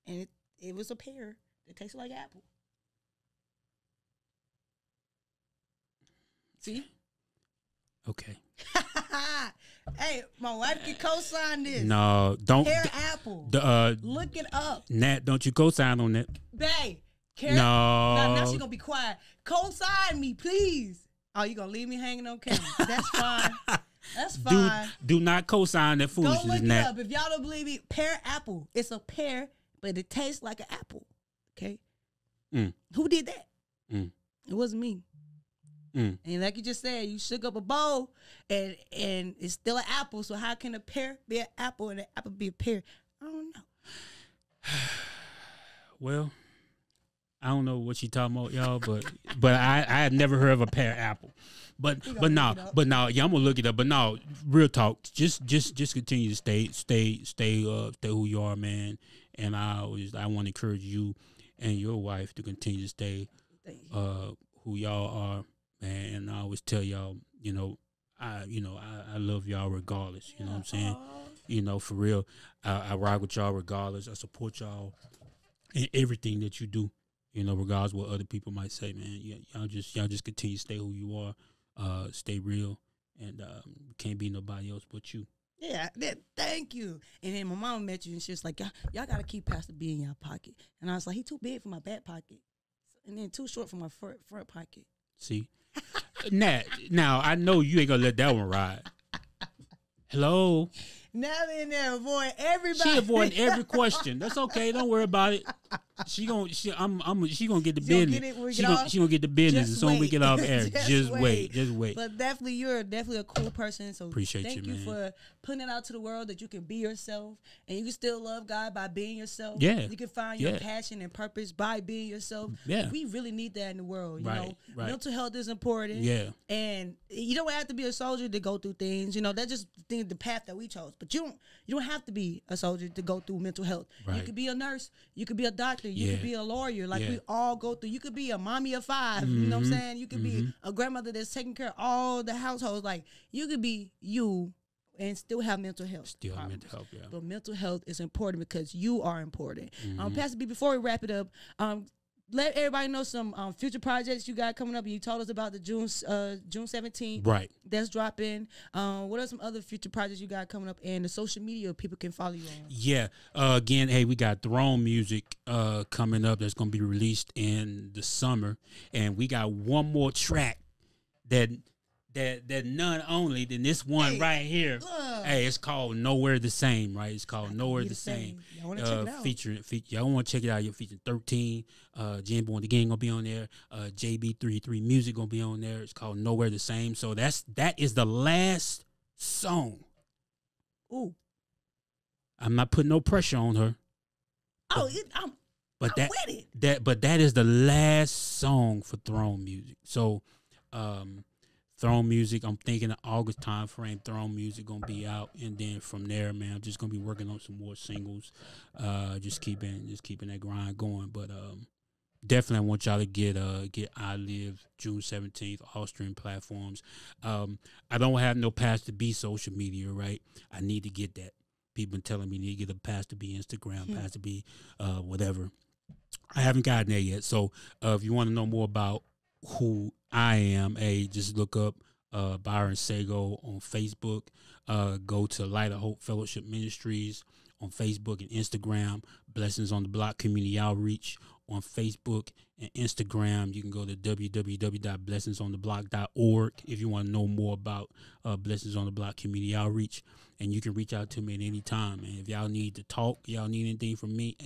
And it was a pear. It tasted like apple. See? Okay. Hey, my wife can co-sign this. No, don't. Pear apple. Look it up. Nat, don't you co-sign on that? Babe. No. Now she gonna be quiet. Co-sign me, please. Oh, you gonna leave me hanging on camera? That's fine. That's fine. Do not co-sign that foolishness. Go look Nat. it up. If y'all don't believe me, pear apple. It's a pear, but it tastes like an apple. Okay. Who did that? It wasn't me. And like you just said, you shook up a bowl, and it's still an apple. So how can a pear be an apple and an apple be a pear? I don't know. Well, I don't know what you talking about, y'all, but I had never heard of a pear apple. But now, yeah, I'm gonna look it up. But now, real talk, just continue to stay who you are, man. And I want to encourage you and your wife to continue to stay who y'all are, man. And I always tell y'all, I love y'all regardless. You know what I'm saying? For real, I rock with y'all regardless. I support y'all in everything that you do. Regardless of what other people might say, man. Y'all just continue to stay who you are, stay real, and can't be nobody else but you. Yeah, thank you. And then my mama met you, and she was like, y'all got to keep Pastor B in your pocket. And I was like, he too big for my back pocket, and then too short for my front pocket. See? Nat, now, I know you ain't going to let that one ride. Hello? Natalie in there avoiding everybody. She avoiding every question. That's okay. Don't worry about it. She gonna get the business. She gonna get the business as soon as we get off air. Just wait. But you're definitely a cool person. So thank you for putting it out to the world that you can be yourself and you can still love God by being yourself. Yeah. You can find your passion and purpose by being yourself. Yeah. We really need that in the world. You know, right. Mental health is important. Yeah. And you don't have to be a soldier to go through things. That's just the path that we chose. But you don't have to be a soldier to go through mental health. Right. You could be a nurse. You could be a doctor. You could be a lawyer. We all go through. You could be a mommy of 5. You know what I'm saying? You could be a grandmother that's taking care of all the households. You could be you and still have mental health. Still have mental health, yeah. But mental health is important because you are important. Pastor B, before we wrap it up, let everybody know some future projects you got coming up. You told us about the June 17th. Right. That's dropping. What are some other future projects you got coming up and the social media people can follow you on? Yeah. Again, hey, we got Throne Music coming up that's going to be released in the summer. And we got one more track that none only than this one right here. Hey, it's called Nowhere the Same, right? It's called Nowhere the Same. Y'all want to check it out? Y'all want to check it out. You're featuring 13. Jimbo and the Gang gonna be on there. JB33 Music gonna be on there. It's called Nowhere the Same. So that is the last song. Ooh. I'm not putting no pressure on her. I'm with it. But that is the last song for Throne Music. So Throne Music, I'm thinking of August time frame. Throne Music gonna be out, and then from there, man, I'm just gonna be working on some more singles. Just keeping that grind going. But definitely, I want y'all to get I Live June 17th, all streaming platforms. I don't have no Pastor B social media, right? I need to get that. People been telling me need to get a Pastor B Instagram, Pastor B, whatever. I haven't gotten there yet. So if you want to know more about who I am, just look up Byron Sago on Facebook. Go to Light of Hope Fellowship Ministries on Facebook and Instagram. Blessings on the Block Community Outreach on Facebook and Instagram. You can go to www.blessingsontheblock.org if you want to know more about Blessings on the Block Community Outreach. And you can reach out to me at any time. And if y'all need to talk, y'all need anything from me,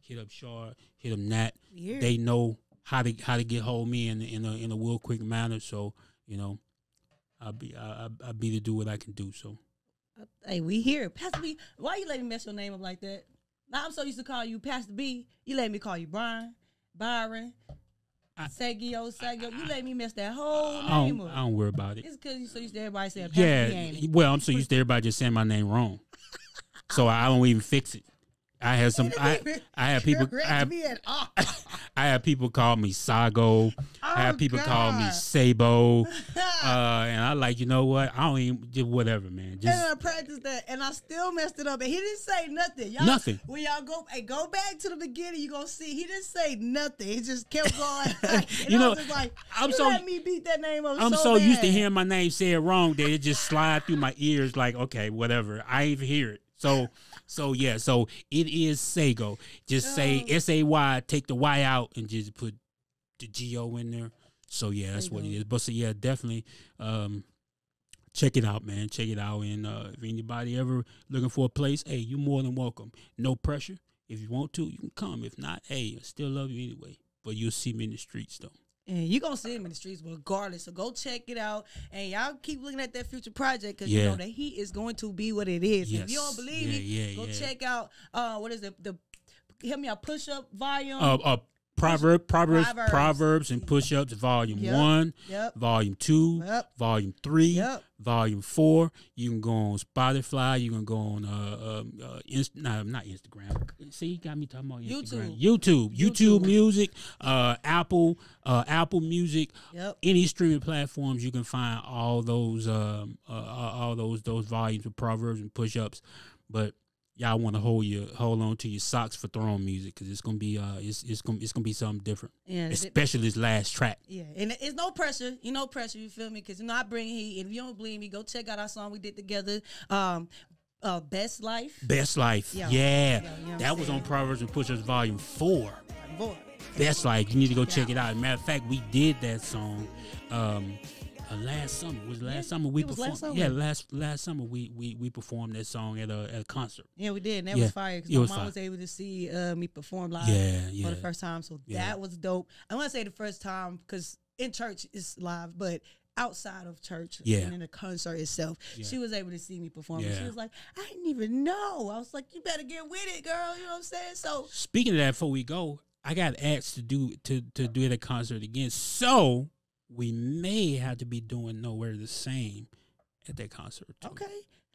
hit up Shar, hit up Nat. Yeah. They know how to get hold of me in a real quick manner. So, I'll be to do what I can do. So, hey, we here, Pastor B. Why you let me mess your name up like that? Now I'm so used to call you Pastor B. You let me call you Byron, Sago. You let me mess that whole name up. I don't worry about it. It's because you so used to everybody saying Pastor B. Well, I'm so used to everybody just saying my name wrong, so I don't even fix it. I had some. I had people. I had people call me Sago. I had people call me Sabo. And I like, you know what? I don't even just whatever, man. Just and I practiced that, and I still messed it up. And he didn't say nothing. Y'all, nothing. When y'all go back to the beginning, you gonna see he didn't say nothing. He just kept going. And you know, I was just like, I'm you so let me beat that name up. I'm so used to bad. hearing my name said wrong that it just slide through my ears. Like, okay, whatever. I even hear it. So yeah. So it is Sago. Just say SAY. Take the Y out and just put the GO in there. So yeah, that's what it is. But so yeah, definitely check it out, man. Check it out. And if anybody ever looking for a place, hey, you're more than welcome. No pressure. If you want to, you can come. If not, hey, I still love you anyway. But you'll see me in the streets though. And you're going to see him in the streets regardless. So go check it out. And y'all keep looking at that future project because you know that he is going to be what it is. Yes. If you don't believe me, go check out, what is it? Help me out, Push-Up Volume. Proverbs and Pushups, Volume 1, Volume 2, Volume 3, Volume 4. You can go on Spotify. You can go on not Instagram. See, you got me talking about Instagram. YouTube Music, Apple Music. Any streaming platforms you can find all those volumes of Proverbs and Pushups. But y'all want to hold on to your socks for throne music because it's gonna be it's gonna be something different. Yeah, especially this last track. Yeah, and it's no pressure. No pressure. You feel me? Because I bring heat. And if you don't believe me, go check out our song we did together. Best Life. Yeah. That was on Proverbs and Pushups Volume 4. Best Life. You need to go check it out. Matter of fact, we did that song. Last summer was the last summer we performed. Last summer we performed that song at a concert. Yeah, we did. And that was fire because my mom was able to see me perform live for the first time. So that was dope. I want to say the first time because in church it's live, but outside of church and in the concert itself, she was able to see me perform. And she was like, I didn't even know. I was like, you better get with it, girl. You know what I'm saying? So speaking of that, before we go, I got asked to do the concert again. So we may have to be doing Nowhere the Same at that concert too. Okay.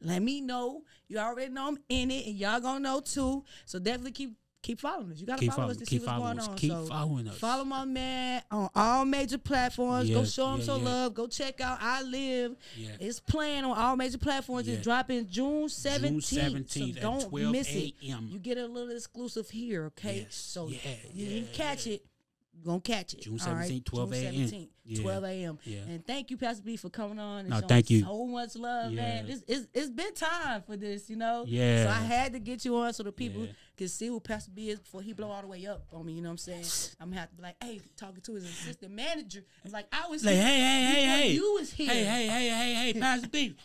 Let me know. You already know I'm in it, and y'all gonna know too. So definitely keep following us. You gotta follow us to see what's going on. Keep following us. Follow my man on all major platforms. Go show him some love. Go check out I Live. It's playing on all major platforms. It's dropping June 17th. So don't miss it. You get a little exclusive here, okay? So you catch it. You're going to catch it. June 17th, 12 a.m. 12 a.m. And thank you, Pastor B, for coming on and showing you so much love, man. It's been time for this, Yeah. So I had to get you on so the people can see who Pastor B is before he blow all the way up on me, you know what I'm saying? I'm going to have to be like, hey, talking to his assistant manager. It's like, I was like, here. Hey. You was here. Hey, Pastor B.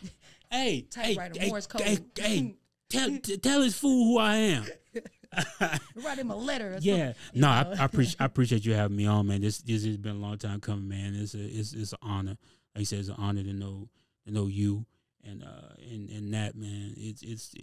Typewriter, Morse code. Tell his fool who I am. Write him a letter. I appreciate you having me on, man. This has been a long time coming, man. It's an honor. Like you said, it's an honor to know you and that, man. It's just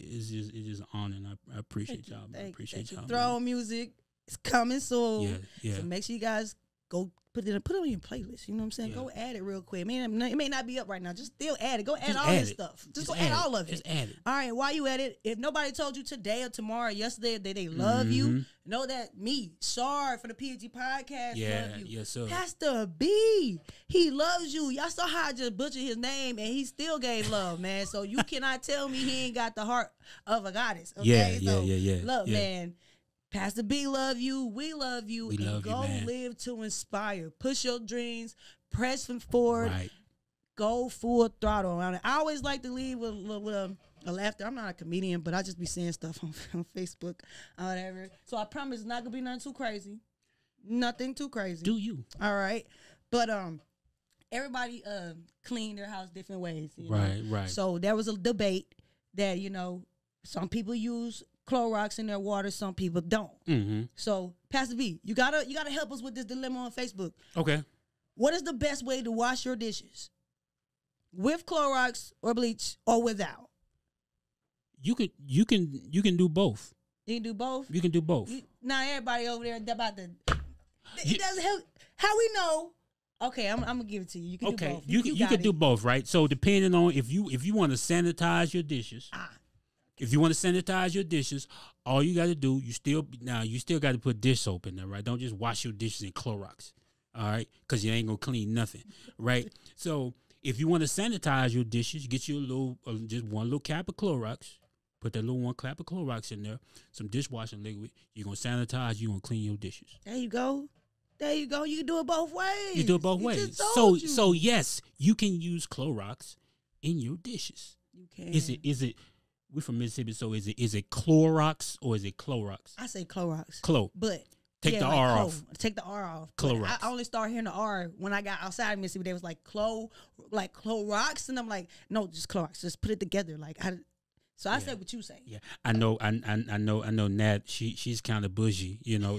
an honor, and I appreciate y'all. I appreciate y'all. Throne music is coming soon. Yeah. So make sure you guys go put it on your playlist. You know what I'm saying? Yeah. Go add it real quick. It may not be up right now. Just still add it. Go add all this stuff. Just go add all of it. Just add it. All right. While you at it, if nobody told you today or tomorrow or yesterday that they love you, know that me, Shard from the P.E.G podcast, love you. Yes, sir. Pastor B, he loves you. Y'all saw how I just butchered his name and he still gave love, man. So you cannot tell me he ain't got the heart of a goddess. Okay? Look, man. Pastor B love you. We love you. Go live to inspire. Push your dreams. Press them forward. Right. Go full throttle around it. I always like to leave with a laughter. I'm not a comedian, but I just be saying stuff on Facebook or whatever. So I promise it's not going to be nothing too crazy. Nothing too crazy. Do you? All right. But everybody clean their house different ways. Right. So there was a debate that, some people use Clorox in their water, some people don't. So, Pastor B, you gotta help us with this dilemma on Facebook. Okay. What is the best way to wash your dishes? With Clorox or bleach or without? You can do both. You can do both? You can do both. Not everybody over there about the it doesn't help. How we know? Okay, I'm gonna give it to you. You can do both. You can do both, right? So depending on if you want to sanitize your dishes. If you want to sanitize your dishes, all you got to do, you still got to put dish soap in there, right? Don't just wash your dishes in Clorox, all right? Because you ain't going to clean nothing, right? So if you want to sanitize your dishes, get you a little, just one little cap of Clorox. Put that little one cap of Clorox in there, some dishwashing liquid. You're going to sanitize, you're going to clean your dishes. There you go. There you go. You can do it both ways. You do it both ways. So yes, you can use Clorox in your dishes. You can. Is it we're from Mississippi, so is it Clorox or is it Clorox? I say Clorox. But take the R off. Take the R off. Clorox. I only started hearing the R when I got outside of Mississippi. They was like Clorox, and I'm like, no, just Clorox. Just put it together. So I said what you say. Yeah, I know. Nat, she's kind of bougie, you know.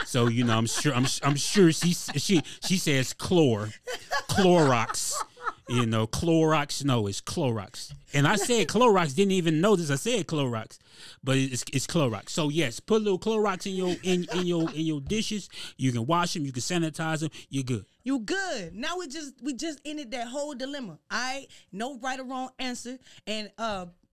So you know, I'm sure she says Clorox. You know, Clorox. No, it's Clorox. And I said Clorox. Didn't even notice I said Clorox, but it's Clorox. So yes, put a little Clorox in your dishes. You can wash them. You can sanitize them. You're good. You good. Now we just ended that whole dilemma. No right or wrong answer. And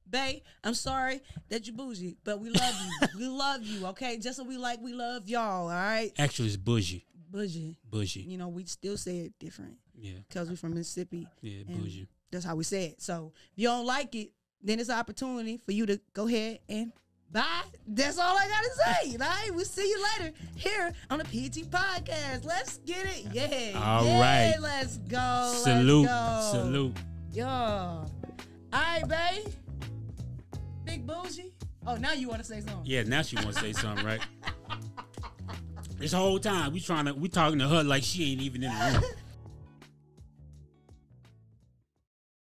Bae, I'm sorry that you bougie, but we love you. We love you, okay? Just so we love y'all, all right? Actually, it's bougie. Bougie. You know, we still say it different. Yeah. Because we're from Mississippi. Yeah, bougie. That's how we say it. So if you don't like it, then it's an opportunity for you to go ahead and bye. That's all I got to say. All right? We'll see you later here on the P.E.G podcast. Let's get it. Yeah. All right. Let's go. Salute. Let's go. Salute. Yo. All right, babe. Big bougie. Oh, now you want to say something? Yeah, now she want to say something, right? This whole time we talking to her like she ain't even in the room.